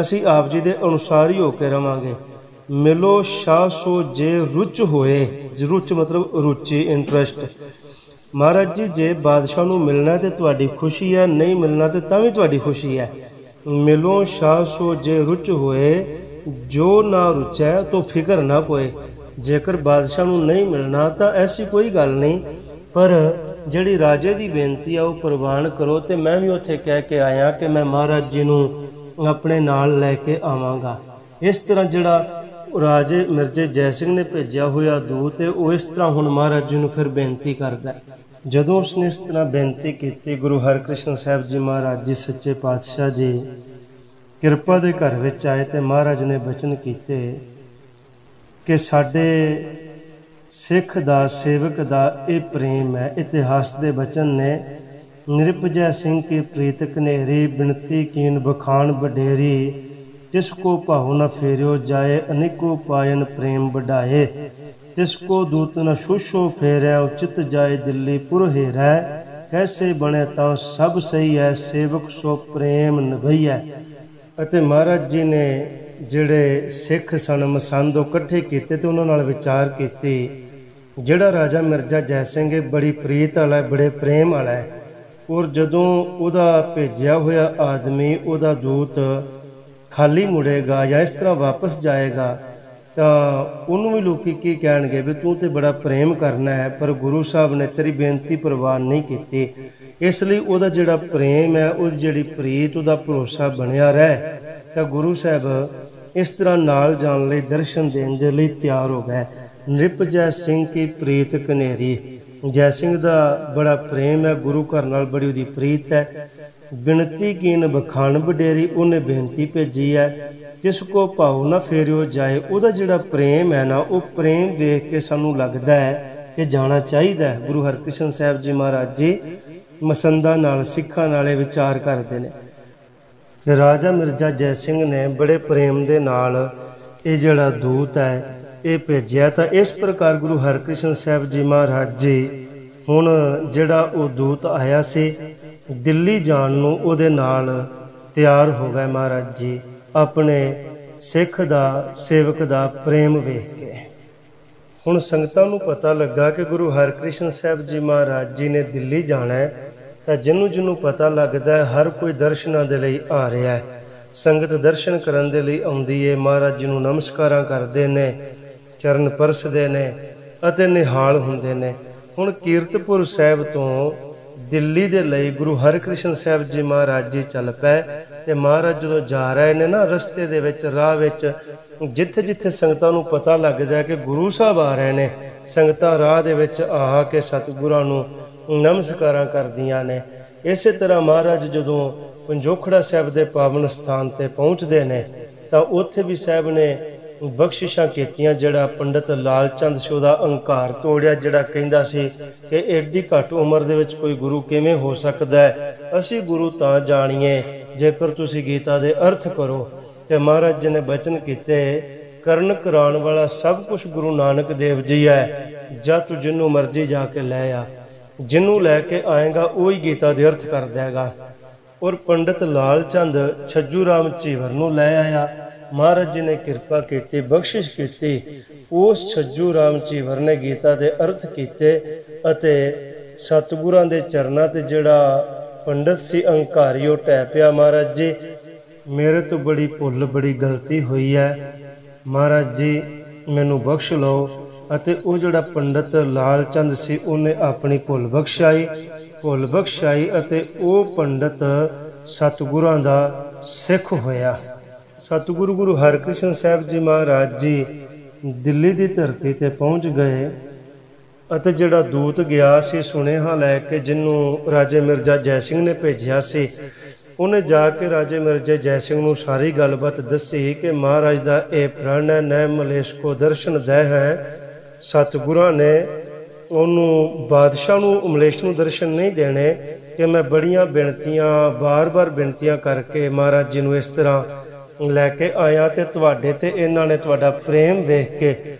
ਅਸੀਂ ਆਪ ਜੀ ਦੇ ਅਨੁਸਾਰ ਹੀ ਹੋ ਕੇ ਰਵਾਂਗੇ। ਮਿਲੋ ਸ਼ਾਹ ਸੋ ਜੇ ਰੁਚ ਹੋਏ, ਰੁਚ ਮਤਲਬ ਰੁਚੀ, ਇੰਟਰਸਟ। ਮਹਾਰਾਜ ਜੀ ਜੇ ਬਾਦਸ਼ਾਹ ਨੂੰ ਮਿਲਣਾ ਤੇ ਤੁਹਾਡੀ ਖੁਸ਼ੀ ਹੈ, ਨਹੀਂ ਮਿਲਣਾ ਤੇ ਤਾਂ ਵੀ ਤੁਹਾਡੀ ਖੁਸ਼ੀ ਹੈ। ਮਿਲੋ ਸ਼ਾਹ ਸੋ ਜੇ ਰੁਚ ਹੋਏ, ਜੋ ਨਾ ਰੁਚੈ ਤੋ ਫਿਕਰ ਨਾ ਕੋਏ। ਜੇਕਰ ਬਾਦਸ਼ਾਹ ਨੂੰ ਨਹੀਂ ਮਿਲਣਾ ਤਾਂ ਐਸੀ ਕੋਈ ਗੱਲ ਨਹੀਂ, ਪਰ ਜਿਹੜੀ ਰਾਜੇ ਦੀ ਬੇਨਤੀ ਆ ਉਹ ਪ੍ਰਵਾਨ ਕਰੋ। ਤੇ ਮੈਂ ਵੀ ਉੱਥੇ ਕਹਿ ਕੇ ਆਇਆ ਕਿ ਮੈਂ ਮਹਾਰਾਜ ਜੀ ਨੂੰ ਆਪਣੇ ਨਾਲ ਲੈ ਕੇ ਆਵਾਂਗਾ। ਇਸ ਤਰ੍ਹਾਂ ਜਿਹੜਾ ਰਾਜੇ ਮਿਰਜ਼ੇ ਜੈ ਸਿੰਘ ਨੇ ਭੇਜਿਆ ਹੋਇਆ ਦੂਤ ਹੈ ਉਹ ਇਸ ਤਰ੍ਹਾਂ ਹੁਣ ਮਹਾਰਾਜ ਜੀ ਨੂੰ ਫਿਰ ਬੇਨਤੀ ਕਰਦਾ। ਜਦੋਂ ਉਸਨੇ ਇਸ ਤਰ੍ਹਾਂ ਬੇਨਤੀ ਕੀਤੀ, ਗੁਰੂ ਹਰਿਕ੍ਰਿਸ਼ਨ ਸਾਹਿਬ ਜੀ ਮਹਾਰਾਜ ਜੀ ਸੱਚੇ ਪਾਤਸ਼ਾਹ ਜੀ ਕਿਰਪਾ ਦੇ ਘਰ ਵਿੱਚ ਆਏ ਤੇ ਮਹਾਰਾਜ ਨੇ ਬਚਨ ਕੀਤੇ ਕਿ ਸਾਡੇ ਸਿੱਖ ਦਾ, ਸੇਵਕ ਦਾ ਇਹ ਪ੍ਰੇਮ ਹੈ। ਇਤਿਹਾਸ ਦੇ ਬਚਨ ਨੇ, ਨਿਰਭਜੈ ਸਿੰਘ ਕੀ ਪ੍ਰੀਤ ਕਨੇਰੀ, ਬਿਨਤੀ ਕੀਨ ਬਖਾਨ ਵਡੇਰੀ, ਤਿਸ ਕੋ ਭਾਉ ਨ ਫੇਰਿਓ ਜਾਏ, ਅਨੇਕੋ ਪਾਇਨ ਪ੍ਰੇਮ ਵਡਾਏ, ਤਿਸ ਕੋ ਦੂਤ ਨ ਸ਼ੂਸ਼ੋ ਫੇਰੈ, ਉਚਿਤ ਜਾਏ ਦਿੱਲੀ ਪੁਰ ਹੇਰੈ, ਕੈਸੇ ਬਣੇ ਤਾਂ ਸਭ ਸਹੀ ਹੈ, ਸੇਵਕ ਸੋ ਪ੍ਰੇਮ ਨਿਭਈਐ। ਅਤੇ ਮਹਾਰਾਜ ਜੀ ਨੇ ਜਿਹੜੇ ਸਿੱਖ ਸਨ ਮਸੰਦ ਉਹ ਇਕੱਠੇ ਕੀਤੇ ਤੇ ਉਹਨਾਂ ਨਾਲ ਵਿਚਾਰ ਕੀਤੀ। ਜਿਹੜਾ ਰਾਜਾ ਮਿਰਜ਼ਾ ਜੈ ਸਿੰਘ ਬੜੀ ਪ੍ਰੀਤ ਵਾਲਾ, ਬੜੇ ਪ੍ਰੇਮ ਵਾਲਾ ਹੈ, ਔਰ ਜਦੋਂ ਉਹਦਾ ਭੇਜਿਆ ਹੋਇਆ ਆਦਮੀ, ਉਹਦਾ ਦੂਤ ਖਾਲੀ ਮੁੜੇਗਾ ਜਾਂ ਇਸ ਤਰ੍ਹਾਂ ਵਾਪਸ ਜਾਏਗਾ ਤਾਂ ਉਹਨੂੰ ਵੀ ਲੋਕੀ ਕੀ ਕਹਿਣਗੇ ਵੀ ਤੂੰ ਤੇ ਬੜਾ ਪ੍ਰੇਮ ਕਰਨਾ ਹੈ, ਪਰ ਗੁਰੂ ਸਾਹਿਬ ਨੇ ਤੇਰੀ ਬੇਨਤੀ ਪ੍ਰਵਾਨ ਨਹੀਂ ਕੀਤੀ। ਇਸ ਲਈ ਉਹਦਾ ਜਿਹੜਾ ਪ੍ਰੇਮ ਹੈ, ਉਹਦੀ ਜਿਹੜੀ ਪ੍ਰੀਤ, ਉਹਦਾ ਭਰੋਸਾ ਬਣਿਆ ਰਹਿ। ਤਾਂ ਗੁਰੂ ਸਾਹਿਬ ਇਸ ਤਰ੍ਹਾਂ ਨਾਲ ਜਾਣ ਲਈ, ਦਰਸ਼ਨ ਦੇਣ ਦੇ ਲਈ ਤਿਆਰ ਹੋ ਗਏ। ਨਿਰਭਜੈ ਸਿੰਘ ਕੀ ਪ੍ਰੀਤ ਕਨੇਰੀ, ਜੈ ਸਿੰਘ ਦਾ ਬੜਾ ਪ੍ਰੇਮ ਹੈ, ਗੁਰੂ ਘਰ ਨਾਲ ਬੜੀ ਉਹਦੀ ਪ੍ਰੀਤ ਹੈ। ਬਿਨਤੀ ਕੀਨ ਬਖਾਨ ਵਡੇਰੀ, ਉਹਨੇ ਬੇਨਤੀ ਭੇਜੀ ਹੈ। जिस को भाव न फेरियो जाए, ਉਹਦਾ ਜਿਹੜਾ ਪ੍ਰੇਮ ਹੈ ਨਾ, ਉਹ ਪ੍ਰੇਮ ਵੇਖ ਕੇ ਸਾਨੂੰ ਲੱਗਦਾ ਹੈ ਕਿ ਜਾਣਾ ਚਾਹੀਦਾ ਹੈ। ਗੁਰੂ ਹਰਕ੍ਰਿਸ਼ਨ ਸਾਹਿਬ ਜੀ ਮਹਾਰਾਜ ਜੀ ਮਸੰਦਾਂ ਨਾਲ ਸਿੱਖਾਂ ਨਾਲੇ ਵਿਚਾਰ ਕਰਦੇ ਨੇ। ਰਾਜਾ ਮਿਰਜ਼ਾ ਜੈ ਸਿੰਘ ਨੇ ਬੜੇ ਪ੍ਰੇਮ ਦੇ ਨਾਲ ਇਹ ਜਿਹੜਾ ਦੂਤ ਹੈ ਇਹ ਭੇਜਿਆ। ਤਾਂ ਇਸ ਪ੍ਰਕਾਰ ਗੁਰੂ ਹਰਕ੍ਰਿਸ਼ਨ ਸਾਹਿਬ ਜੀ ਮਹਾਰਾਜ ਜੀ ਹੁਣ ਜਿਹੜਾ ਉਹ ਦੂਤ ਆਇਆ ਸੀ ਦਿੱਲੀ ਜਾਣ ਨੂੰ, ਉਹਦੇ ਨਾਲ ਤਿਆਰ ਹੋ ਗਏ ਮਹਾਰਾਜ ਜੀ ਆਪਣੇ ਸਿੱਖ ਦਾ ਸੇਵਕ ਦਾ ਪ੍ਰੇਮ ਵੇਖ ਕੇ। ਹੁਣ ਸੰਗਤਾਂ ਨੂੰ ਪਤਾ ਲੱਗਾ ਕਿ ਗੁਰੂ ਹਰਕ੍ਰਿਸ਼ਨ ਸਾਹਿਬ ਜੀ ਮਹਾਰਾਜ ਜੀ ਨੇ ਦਿੱਲੀ ਜਾਣਾ ਹੈ। ਤਾਂ ਜਿਹਨੂੰ ਪਤਾ ਲੱਗਦਾ ਹੈ ਹਰ ਕੋਈ ਦਰਸ਼ਨਾਂ ਦੇ ਲਈ ਆ ਰਿਹਾ ਹੈ, ਸੰਗਤ ਦਰਸ਼ਨ ਕਰਨ ਦੇ ਲਈ ਆਉਂਦੀ ਹੈ। ਮਹਾਰਾਜ ਜੀ ਨੂੰ ਨਮਸਕਾਰਾਂ ਕਰਦੇ ਨੇ, ਚਰਨ ਪਰਸਦੇ ਨੇ ਅਤੇ ਨਿਹਾਲ ਹੁੰਦੇ ਨੇ। ਹੁਣ ਕੀਰਤਪੁਰ ਸਾਹਿਬ ਤੋਂ ਦਿੱਲੀ ਦੇ ਲਈ ਗੁਰੂ ਹਰਕ੍ਰਿਸ਼ਨ ਸਾਹਿਬ ਜੀ ਮਹਾਰਾਜ ਜੀ ਚੱਲ ਪਏ। ਤੇ ਮਹਾਰਾਜ ਜਦੋਂ ਜਾ ਰਹੇ ਨੇ ਨਾ, ਰਸਤੇ ਦੇ ਵਿੱਚ ਰਾਹ ਵਿੱਚ ਜਿੱਥੇ ਜਿੱਥੇ ਸੰਗਤਾਂ ਨੂੰ ਪਤਾ ਲੱਗਦਾ ਕਿ ਗੁਰੂ ਸਾਹਿਬ ਆ ਰਹੇ ਨੇ, ਸੰਗਤਾਂ ਰਾਹ ਦੇ ਵਿੱਚ ਆ ਕੇ ਸਤਿਗੁਰਾਂ ਨੂੰ ਨਮਸਕਾਰਾਂ ਕਰਦੀਆਂ ਨੇ। ਇਸੇ ਤਰ੍ਹਾਂ ਮਹਾਰਾਜ ਜਦੋਂ ਪੰਜੋਖੜਾ ਸਾਹਿਬ ਦੇ ਪਾਵਨ ਸਥਾਨ ਤੇ ਪਹੁੰਚਦੇ ਨੇ ਤਾਂ ਉੱਥੇ ਵੀ ਸਾਹਿਬ ਨੇ ਬਖਸ਼ਿਸ਼ਾਂ ਕੀਤੀਆਂ। ਜਿਹੜਾ ਪੰਡਤ ਲਾਲ ਚੰਦ ਸੀ ਉਹਦਾ ਅਹੰਕਾਰ ਤੋੜਿਆ, ਜਿਹੜਾ ਕਹਿੰਦਾ ਸੀ ਕਿ ਐਡੀ ਘੱਟ ਉਮਰ ਦੇ ਵਿੱਚ ਕੋਈ ਗੁਰੂ ਕਿਵੇਂ ਹੋ ਸਕਦਾ ਹੈ, ਅਸੀਂ ਗੁਰੂ ਤਾਂ ਜਾਣੀਏ ਜੇਕਰ ਤੁਸੀਂ ਗੀਤਾ ਦੇ ਅਰਥ ਕਰੋ। ਤੇ ਮਹਾਰਾਜ ਜੀ ਨੇ ਬਚਨ ਕੀਤੇ, ਕਰਨ ਕਰਾਉਣ ਵਾਲਾ ਸਭ ਕੁਛ ਗੁਰੂ ਨਾਨਕ ਦੇਵ ਜੀ ਹੈ, ਜਾਂ ਤੂੰ ਜਿਹਨੂੰ ਮਰਜ਼ੀ ਜਾ ਕੇ ਲੈ ਆ, ਜਿਹਨੂੰ ਲੈ ਕੇ ਆਏਗਾ ਉਹੀ ਗੀਤਾ ਦੇ ਅਰਥ ਕਰ ਦੇਗਾ। ਔਰ ਪੰਡਤ ਲਾਲ ਚੰਦ ਛੱਜੂ ਰਾਮ ਝੀਵਰ ਨੂੰ ਲੈ ਆਇਆ। ਮਹਾਰਾਜ ਜੀ ਨੇ ਕਿਰਪਾ ਕੀਤੀ, ਬਖਸ਼ਿਸ਼ ਕੀਤੀ। ਉਸ ਛੱਜੂ ਰਾਮ ਝੀਵਰ ਨੇ ਗੀਤਾ ਦੇ ਅਰਥ ਕੀਤੇ ਅਤੇ ਸਤਿਗੁਰਾਂ ਦੇ ਚਰਨਾਂ ਤੇ ਜਿਹੜਾ ਪੰਡਤ ਸੀ ਅਹੰਕਾਰੀ ਉਹ ਢਹਿ ਪਿਆ। ਮਹਾਰਾਜ ਜੀ ਮੇਰੇ ਤੋਂ ਬੜੀ ਭੁੱਲ ਬੜੀ ਗਲਤੀ ਹੋਈ ਹੈ, ਮਹਾਰਾਜ ਜੀ ਮੈਨੂੰ ਬਖਸ਼ ਲਓ। ਅਤੇ ਉਹ ਜਿਹੜਾ ਪੰਡਤ ਲਾਲ ਚੰਦ ਸੀ ਉਹਨੇ ਆਪਣੀ ਭੁੱਲ ਬਖਸ਼ਾਈ ਅਤੇ ਉਹ ਪੰਡਤ ਸਤਿਗੁਰਾਂ ਦਾ ਸਿੱਖ ਹੋਇਆ। ਸਤਿਗੁਰੂ ਗੁਰੂ ਹਰਕ੍ਰਿਸ਼ਨ ਸਾਹਿਬ ਜੀ ਮਹਾਰਾਜ ਜੀ ਦਿੱਲੀ ਦੀ ਧਰਤੀ ਤੇ ਪਹੁੰਚ ਗਏ ਅਤੇ ਜਿਹੜਾ ਦੂਤ ਗਿਆ ਸੀ ਸੁਨੇਹਾ ਲੈ ਕੇ, ਜਿਹਨੂੰ ਰਾਜੇ ਮਿਰਜ਼ਾ ਜੈ ਸਿੰਘ ਨੇ ਭੇਜਿਆ ਸੀ, ਉਹਨੇ ਜਾ ਕੇ ਰਾਜੇ ਮਿਰਜ਼ਾ ਜੈ ਸਿੰਘ ਨੂੰ ਸਾਰੀ ਗੱਲਬਾਤ ਦੱਸੀ ਕਿ ਮਹਾਰਾਜ ਦਾ ਇਹ ਪ੍ਰਣ ਹੈ, ਨੈ ਮਲੇਸ਼ ਕੋ ਦਰਸ਼ਨ ਦੇ ਹੈ। ਸਤਿਗੁਰਾਂ ਨੇ ਉਹਨੂੰ ਬਾਦਸ਼ਾਹ ਨੂੰ ਅਮਲੇਸ਼ ਨੂੰ ਦਰਸ਼ਨ ਨਹੀਂ ਦੇਣੇ ਕਿ ਮੈਂ ਬੜੀਆਂ ਬੇਨਤੀਆਂ ਬਾਰ-ਬਾਰ ਬੇਨਤੀਆਂ ਕਰਕੇ ਮਹਾਰਾਜ ਜੀ ਨੂੰ ਇਸ ਤਰ੍ਹਾਂ ਲੈ ਕੇ ਆਇਆ ਤੇ ਤੁਹਾਡੇ ਤੇ ਇਹਨਾਂ ਨੇ ਤੁਹਾਡਾ ਪ੍ਰੇਮ ਵੇਖ ਕੇ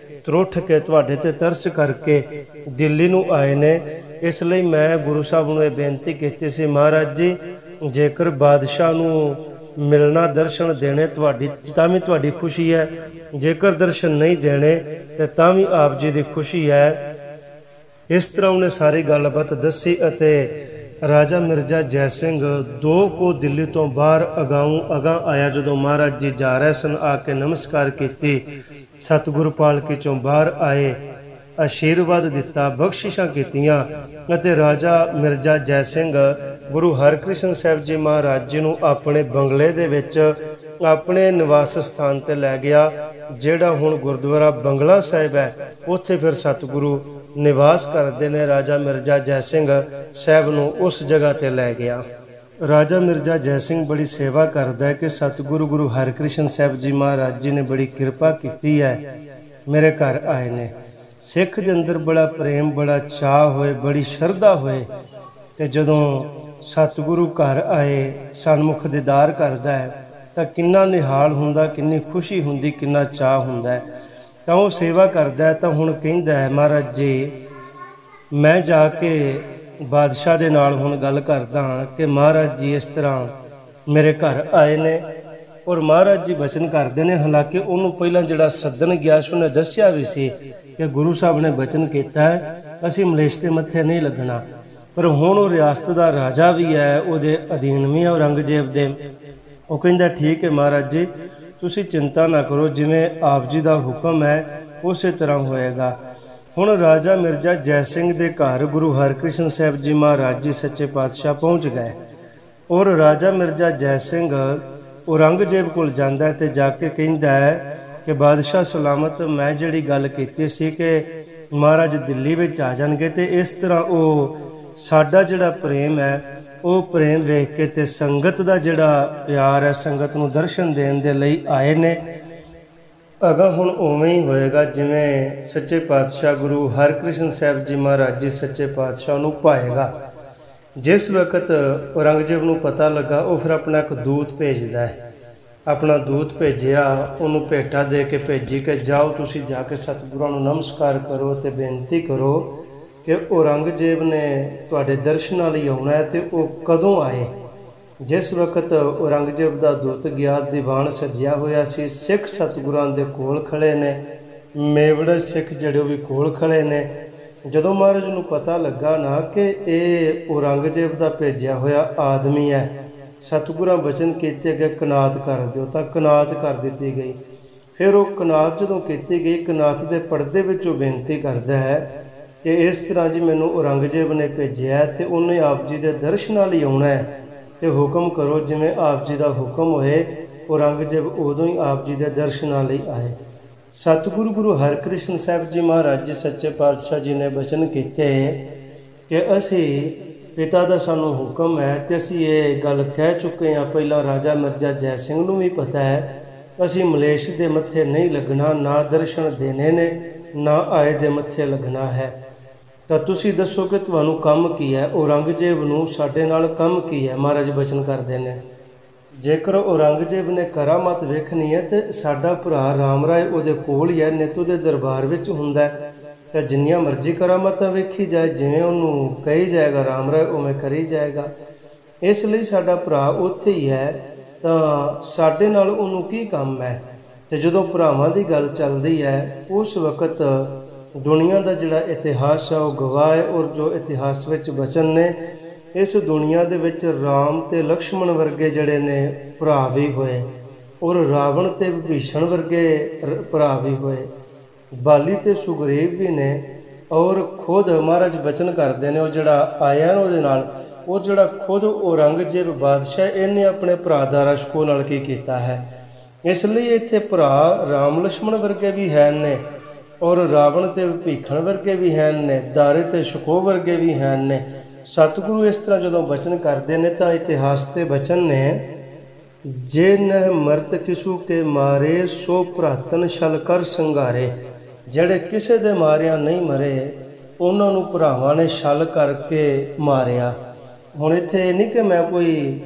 ਤਰੁੱਠ ਕੇ ਤੁਹਾਡੇ ਤੇ ਤਰਸ ਕਰਕੇ ਦਿੱਲੀ ਨੂੰ ਆਏ ਨੇ। ਇਸ ਲਈ ਮੈਂ ਗੁਰੂ ਸਾਹਿਬ ਨੂੰ ਇਹ ਬੇਨਤੀ ਕੀਤੀ ਸੀ, ਮਹਾਰਾਜ ਜੀ ਜੇਕਰ ਬਾਦਸ਼ਾਹ ਨੂੰ ਮਿਲਣਾ ਦਰਸ਼ਨ ਦੇਣੇ ਤੁਹਾਡੀ ਤਾਂ ਵੀ ਤੁਹਾਡੀ ਖੁਸ਼ੀ ਹੈ, ਜੇਕਰ ਦਰਸ਼ਨ ਨਹੀਂ ਦੇਣੇ ਤੇ ਤਾਂ ਵੀ ਆਪ ਜੀ ਦੀ ਖੁਸ਼ੀ ਹੈ। ਇਸ ਤਰ੍ਹਾਂ ਉਹਨੇ ਸਾਰੀ ਗੱਲਬਾਤ ਦੱਸੀ ਅਤੇ ਰਾਜਾ ਮਿਰਜ਼ਾ ਜੈ ਸਿੰਘ 2 ਕੋ ਦਿੱਲੀ ਤੋਂ ਬਾਹਰ ਅਗਾਂਹ ਆਇਆ। ਜਦੋਂ ਮਹਾਰਾਜ ਜੀ ਜਾ ਰਹੇ ਸਨ ਆ ਕੇ ਨਮਸਕਾਰ ਕੀਤੀ, ਸਤਿਗੁਰ ਪਾਲਕੀ ਚੋਂ ਬਾਹਰ ਆਏ, ਆਸ਼ੀਰਵਾਦ ਦਿੱਤਾ, ਬਖਸ਼ਿਸ਼ਾਂ ਕੀਤੀਆਂ ਅਤੇ ਰਾਜਾ ਮਿਰਜ਼ਾ ਜੈ ਸਿੰਘ ਗੁਰੂ ਹਰਕ੍ਰਿਸ਼ਨ ਸਾਹਿਬ ਜੀ ਮਹਾਰਾਜ ਜੀ ਨੂੰ ਆਪਣੇ ਬੰਗਲੇ ਦੇ ਵਿੱਚ ਆਪਣੇ ਨਿਵਾਸ ਸਥਾਨ ਤੇ ਲੈ ਗਿਆ, ਜਿਹੜਾ ਹੁਣ ਗੁਰਦੁਆਰਾ ਬੰਗਲਾ ਸਾਹਿਬ ਹੈ। ਉੱਥੇ ਫਿਰ ਸਤਿਗੁਰੂ ਨਿਵਾਸ ਕਰਦੇ ਨੇ। ਰਾਜਾ ਮਿਰਜ਼ਾ ਜੈ ਸਿੰਘ ਸਾਹਿਬ ਨੂੰ ਉਸ ਜਗ੍ਹਾ ਤੇ ਲੈ ਗਿਆ। ਰਾਜਾ ਮਿਰਜ਼ਾ ਜੈ ਸਿੰਘ ਬੜੀ ਸੇਵਾ ਕਰਦਾ ਹੈ ਕਿ ਸਤਿਗੁਰੂ ਗੁਰੂ ਹਰਕ੍ਰਿਸ਼ਨ ਸਾਹਿਬ ਜੀ ਮਹਾਰਾਜ ਜੀ ਨੇ ਬੜੀ ਕਿਰਪਾ ਕੀਤੀ ਹੈ, ਮੇਰੇ ਘਰ ਆਏ ਨੇ। ਸਿੱਖ ਦੇ ਅੰਦਰ ਬੜਾ ਪ੍ਰੇਮ ਬੜਾ ਚਾਅ ਹੋਏ, ਬੜੀ ਸ਼ਰਧਾ ਹੋਏ ਤੇ ਜਦੋਂ ਸਤਿਗੁਰੂ ਘਰ ਆਏ ਸਨਮੁਖ ਦੀਦਾਰ ਕਰਦਾ ਹੈ ਤਾਂ ਕਿੰਨਾ ਨਿਹਾਲ ਹੁੰਦਾ, ਕਿੰਨੀ ਖੁਸ਼ੀ ਹੁੰਦੀ, ਕਿੰਨਾ ਚਾਅ ਹੁੰਦਾ ਹੈ। ਤਾਂ ਉਹ ਸੇਵਾ ਕਰਦਾ ਹੈ। ਤਾਂ ਹੁਣ ਕਹਿੰਦਾ ਹੈ ਮਹਾਰਾਜ ਜੀ ਮੈਂ ਜਾ ਕੇ ਬਾਦਸ਼ਾਹ ਦੇ ਨਾਲ ਹੁਣ ਗੱਲ ਕਰਦਾ ਹਾਂ ਕਿ ਮਹਾਰਾਜ ਜੀ ਇਸ ਤਰ੍ਹਾਂ ਮੇਰੇ ਘਰ ਆਏ ਨੇ। ਔਰ ਮਹਾਰਾਜ ਜੀ ਬਚਨ ਕਰਦੇ ਨੇ, ਹਾਲਾਂਕਿ ਉਹਨੂੰ ਪਹਿਲਾਂ ਜਿਹੜਾ ਸੱਦਣ ਗਿਆ ਸੀ ਉਹਨੇ ਦੱਸਿਆ ਵੀ ਸੀ ਕਿ ਗੁਰੂ ਸਾਹਿਬ ਨੇ ਬਚਨ ਕੀਤਾ ਹੈ ਅਸੀਂ ਮਲੇਸ਼ ਦੇ ਮੱਥੇ ਨਹੀਂ ਲੱਗਣਾ। ਪਰ ਹੁਣ ਉਹ ਰਿਆਸਤ ਦਾ ਰਾਜਾ ਵੀ ਹੈ, ਉਹਦੇ ਅਧੀਨ ਵੀ ਹੈ ਔਰੰਗਜ਼ੇਬ ਦੇ। ਉਹ ਕਹਿੰਦਾ ਠੀਕ ਹੈ ਮਹਾਰਾਜ ਜੀ ਤੁਸੀਂ ਚਿੰਤਾ ਨਾ ਕਰੋ, ਜਿਵੇਂ ਆਪ ਜੀ ਦਾ ਹੁਕਮ ਹੈ ਉਸੇ ਤਰ੍ਹਾਂ ਹੋਏਗਾ। ਹੁਣ ਰਾਜਾ ਮਿਰਜ਼ਾ ਜੈ ਸਿੰਘ ਦੇ ਘਰ ਗੁਰੂ ਹਰਕ੍ਰਿਸ਼ਨ ਸਾਹਿਬ ਜੀ ਮਹਾਰਾਜ ਜੀ ਸੱਚੇ ਪਾਤਸ਼ਾਹ ਪਹੁੰਚ ਗਏ। ਔਰ ਰਾਜਾ ਮਿਰਜ਼ਾ ਜੈ ਸਿੰਘ ਔਰੰਗਜ਼ੇਬ ਕੋਲ ਜਾਂਦਾ ਤੇ ਜਾ ਕੇ ਕਹਿੰਦਾ ਹੈ ਕਿ ਬਾਦਸ਼ਾਹ ਸਲਾਮਤ, ਮੈਂ ਜਿਹੜੀ ਗੱਲ ਕੀਤੀ ਸੀ ਕਿ ਮਹਾਰਾਜ ਦਿੱਲੀ ਵਿੱਚ ਆ ਜਾਣਗੇ ਤੇ ਇਸ ਤਰ੍ਹਾਂ ਉਹ ਸਾਡਾ ਜਿਹੜਾ ਪ੍ਰੇਮ ਹੈ ਉਹ ਪ੍ਰੇਮ ਵੇਖ ਕੇ ਤੇ ਸੰਗਤ ਦਾ ਜਿਹੜਾ ਪਿਆਰ ਹੈ, ਸੰਗਤ ਨੂੰ ਦਰਸ਼ਨ ਦੇਣ ਦੇ ਲਈ ਆਏ ਨੇ। ਅਗਾ ਹੁਣ ਉਵੇਂ ਹੀ ਹੋਏਗਾ ਜਿਵੇਂ ਸੱਚੇ ਪਾਤਸ਼ਾਹ ਗੁਰੂ ਹਰਕ੍ਰਿਸ਼ਨ ਸਾਹਿਬ ਜੀ ਮਹਾਰਾਜ ਜੀ ਸੱਚੇ ਪਾਤਸ਼ਾਹ ਨੂੰ ਪਾਏਗਾ। ਜਿਸ ਵਕਤ ਔਰੰਗਜ਼ੇਬ ਨੂੰ ਪਤਾ ਲੱਗਾ, ਉਹ ਫਿਰ ਆਪਣਾ ਇੱਕ ਦੂਤ ਭੇਜਦਾ ਹੈ। ਆਪਣਾ ਦੂਤ ਭੇਜਿਆ, ਉਹਨੂੰ ਭੇਟਾ ਦੇ ਕੇ ਭੇਜੀ ਕਿ ਜਾਓ ਤੁਸੀਂ ਜਾ ਕੇ ਸਤਿਗੁਰਾਂ ਨੂੰ ਨਮਸਕਾਰ ਕਰੋ ਅਤੇ ਬੇਨਤੀ ਕਰੋ ਕਿ ਔਰੰਗਜ਼ੇਬ ਨੇ ਤੁਹਾਡੇ ਦਰਸ਼ਨਾਂ ਲਈ ਆਉਣਾ ਹੈ ਅਤੇ ਉਹ ਕਦੋਂ ਆਏ। ਜਿਸ ਵਕਤ ਔਰੰਗਜ਼ੇਬ ਦਾ ਦੂਤ ਗਿਆ, ਦੀਵਾਨ ਸਜਿਆ ਹੋਇਆ ਸੀ, ਸਿੱਖ ਸਤਿਗੁਰਾਂ ਦੇ ਕੋਲ ਖੜੇ ਨੇ, ਮੇਵੜੇ ਸਿੱਖ ਜਿਹੜੇ ਉਹ ਵੀ ਕੋਲ ਖੜੇ ਨੇ। ਜਦੋਂ ਮਹਾਰਾਜ ਨੂੰ ਪਤਾ ਲੱਗਾ ਨਾ ਕਿ ਇਹ ਔਰੰਗਜ਼ੇਬ ਦਾ ਭੇਜਿਆ ਹੋਇਆ ਆਦਮੀ ਹੈ, ਸਤਿਗੁਰਾਂ ਬਚਨ ਕੀਤੇ ਗਏ ਕਨਾਤ ਕਰ ਦਿਓ, ਤਾਂ ਕਨਾਤ ਕਰ ਦਿੱਤੀ ਗਈ। ਫਿਰ ਉਹ ਕਨਾਤ ਜਦੋਂ ਕੀਤੀ ਗਈ, ਕਨਾਤ ਦੇ ਪਰਦੇ ਵਿੱਚ ਉਹ ਬੇਨਤੀ ਕਰਦਾ ਹੈ ਕਿ ਇਸ ਤਰ੍ਹਾਂ ਜੀ ਮੈਨੂੰ ਔਰੰਗਜ਼ੇਬ ਨੇ ਭੇਜਿਆ ਅਤੇ ਉਹਨੇ ਆਪ ਜੀ ਦੇ ਦਰਸ਼ਨਾਂ ਲਈ ਆਉਣਾ ਹੈ ਅਤੇ ਹੁਕਮ ਕਰੋ। ਜਿਵੇਂ ਆਪ ਜੀ ਦਾ ਹੁਕਮ ਹੋਏ, ਔਰੰਗਜ਼ੇਬ ਉਦੋਂ ਹੀ ਆਪ ਜੀ ਦੇ ਦਰਸ਼ਨਾਂ ਲਈ ਆਏ। ਸਤਿਗੁਰੂ ਗੁਰੂ ਹਰਕ੍ਰਿਸ਼ਨ ਸਾਹਿਬ ਜੀ ਮਹਾਰਾਜ ਜੀ ਸੱਚੇ ਪਾਤਸ਼ਾਹ ਜੀ ਨੇ ਬਚਨ ਕੀਤੇ ਕਿ ਅਸੀਂ ਪਿਤਾ ਦਾ ਸਾਨੂੰ ਹੁਕਮ ਹੈ ਅਤੇ ਅਸੀਂ ਇਹ ਗੱਲ ਕਹਿ ਚੁੱਕੇ ਹਾਂ, ਪਹਿਲਾਂ ਰਾਜਾ ਮਿਰਜ਼ਾ ਜੈ ਸਿੰਘ ਨੂੰ ਵੀ ਪਤਾ ਹੈ, ਅਸੀਂ ਮਲੇਸ਼ ਦੇ ਮੱਥੇ ਨਹੀਂ ਲੱਗਣਾ, ਨਾ ਦਰਸ਼ਨ ਦੇਣੇ ਨੇ, ਨਾ ਆਏ ਦੇ ਮੱਥੇ ਲੱਗਣਾ ਹੈ। ਤਾਂ ਤੁਸੀਂ ਦੱਸੋ ਕਿ ਤੁਹਾਨੂੰ ਕੰਮ ਕੀ ਹੈ? ਔਰੰਗਜ਼ੇਬ ਨੂੰ ਸਾਡੇ ਨਾਲ ਕੰਮ ਕੀ ਹੈ? ਮਹਾਰਾਜ ਬਚਨ ਕਰਦੇ ਨੇ, ਜੇਕਰ ਔਰੰਗਜ਼ੇਬ ਨੇ ਕਰਾਮਾਤ ਵੇਖਣੀ ਹੈ ਤੇ ਸਾਡਾ ਭਰਾ ਰਾਮ ਰਾਏ ਉਹਦੇ ਕੋਲ ਹੀ ਹੈ, ਨਿੱਤ ਉਹਦੇ ਦਰਬਾਰ ਵਿੱਚ ਹੁੰਦਾ, ਤਾਂ ਜਿੰਨੀਆਂ ਮਰਜ਼ੀ ਕਰਾਮਾਤਾਂ ਵੇਖੀ ਜਾਏ, ਜਿਵੇਂ ਉਹਨੂੰ ਕਹੀ ਜਾਏਗਾ ਰਾਮ ਰਾਏ ਉਵੇਂ ਕਰੀ ਜਾਏਗਾ। ਇਸ ਲਈ ਸਾਡਾ ਭਰਾ ਉੱਥੇ ਹੀ ਹੈ, ਤਾਂ ਸਾਡੇ ਨਾਲ ਉਹਨੂੰ ਕੀ ਕੰਮ ਹੈ? ਅਤੇ ਜਦੋਂ ਭਰਾਵਾਂ ਦੀ ਗੱਲ ਚੱਲਦੀ ਹੈ, ਉਸ ਵਕਤ ਦੁਨੀਆ ਦਾ ਜਿਹੜਾ ਇਤਿਹਾਸ ਹੈ ਉਹ ਗਵਾਹ ਹੈ। ਔਰ ਜੋ ਇਤਿਹਾਸ ਵਿੱਚ ਬਚਨ ਨੇ, ਇਸ ਦੁਨੀਆ ਦੇ ਵਿੱਚ ਰਾਮ ਅਤੇ ਲਕਸ਼ਮਣ ਵਰਗੇ ਜਿਹੜੇ ਨੇ ਭਰਾ ਵੀ ਹੋਏ, ਔਰ ਰਾਵਣ ਅਤੇ ਵਿਭੀਸ਼ਣ ਵਰਗੇ ਭਰਾ ਵੀ ਹੋਏ, ਬਾਲੀ ਅਤੇ ਸੁਗਰੀਵ ਵੀ ਨੇ। ਔਰ ਖੁਦ ਮਹਾਰਾਜ ਬਚਨ ਕਰਦੇ ਨੇ, ਉਹ ਜਿਹੜਾ ਆਇਆ ਨਾ ਉਹਦੇ ਨਾਲ, ਉਹ ਜਿਹੜਾ ਖੁਦ ਔਰੰਗਜ਼ੇਬ ਬਾਦਸ਼ਾਹ, ਇਹਨੇ ਆਪਣੇ ਭਰਾ ਦਾਰਾ ਸ਼ਿਕੋਹ ਨਾਲ ਕੀ ਕੀਤਾ ਹੈ। ਇਸ ਲਈ ਇੱਥੇ ਭਰਾ ਰਾਮ ਲక్ష్మణ ਵਰਗੇ ਵੀ ਹੈ ਨੇ, ਔਰ ਰਾਵਣ ਅਤੇ ਵਿਭੀਸ਼ਣ ਵਰਗੇ ਵੀ ਹੈ ਨੇ, ਦਾਰੇ ਅਤੇ ਸ਼ਿਕੋਹ ਵਰਗੇ ਵੀ ਹੈ ਨੇ। ਸਤਿਗੁਰੂ ਇਸ ਤਰ੍ਹਾਂ ਜਦੋਂ ਬਚਨ ਕਰਦੇ ਨੇ ਤਾਂ ਇਤਿਹਾਸ ਦੇ ਬਚਨ ਨੇ, ਜੇ ਨਹਿ ਮਰਤ ਕਿਸੂ ਕੇ ਮਾਰੇ, ਸੋ ਭਰਾਤਨ ਛਲ ਕਰ ਸੰਘਾਰੇ। ਜਿਹੜੇ ਕਿਸੇ ਦੇ ਮਾਰਿਆਂ ਨਹੀਂ ਮਰੇ, ਉਹਨਾਂ ਨੂੰ ਭਰਾਵਾਂ ਨੇ ਛਲ ਕਰਕੇ ਮਾਰਿਆ। ਹੁਣ ਇੱਥੇ ਨਹੀਂ ਕਿ ਮੈਂ ਕੋਈ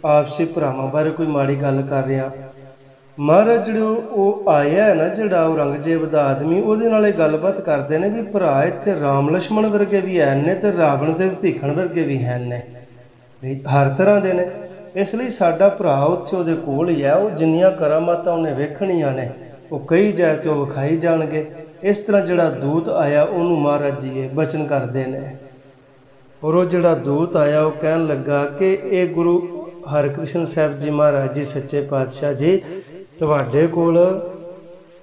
ਆਪਸੀ ਭਰਾਵਾਂ ਬਾਰੇ ਕੋਈ ਮਾੜੀ ਗੱਲ ਕਰ ਰਿਹਾ। ਮਹਾਰਾਜ ਜਿਹੜੇ ਉਹ ਆਇਆ ਹੈ ਨਾ, ਜਿਹੜਾ ਔਰੰਗਜ਼ੇਬ ਦਾ ਆਦਮੀ, ਉਹਦੇ ਨਾਲ ਇਹ ਗੱਲਬਾਤ ਕਰਦੇ ਨੇ ਵੀ ਭਰਾ ਇੱਥੇ ਰਾਮ ਲక్ష్మణ ਵਰਗੇ ਵੀ ਹੈ ਨੇ ਅਤੇ ਰਾਵਣ ਦੇ ਵਿਭੀਸ਼ਣ ਵਰਗੇ ਵੀ ਹੈ ਨੇ, ਹਰ ਤਰ੍ਹਾਂ ਦੇ ਨੇ। ਇਸ ਲਈ ਸਾਡਾ ਭਰਾ ਉੱਥੇ ਉਹਦੇ ਕੋਲ ਹੀ ਹੈ। ਉਹ ਜਿੰਨੀਆਂ ਕਰਾਮਾਤਾਂ ਉਹਨੇ ਵੇਖਣੀਆਂ ਨੇ ਉਹ ਕਹੀ ਜਾਏ ਤੇ ਉਹ ਵਿਖਾਈ ਜਾਣਗੇ। ਇਸ ਤਰ੍ਹਾਂ ਜਿਹੜਾ ਦੂਤ ਆਇਆ ਉਹਨੂੰ ਮਹਾਰਾਜ ਜੀ ਇਹ ਬਚਨ ਕਰਦੇ ਨੇ। ਔਰ ਉਹ ਜਿਹੜਾ ਦੂਤ ਆਇਆ ਉਹ ਕਹਿਣ ਲੱਗਾ ਕਿ ਇਹ ਗੁਰੂ ਹਰਕ੍ਰਿਸ਼ਨ ਸਾਹਿਬ ਜੀ ਮਹਾਰਾਜ ਜੀ ਸੱਚੇ ਪਾਤਸ਼ਾਹ ਜੀ, ਤੁਹਾਡੇ ਕੋਲ